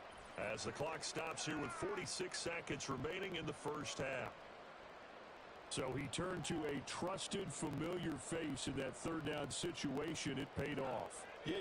as the clock stops here with 46 seconds remaining in the first half. So he turned to a trusted, familiar face in that 3rd down situation. It paid off.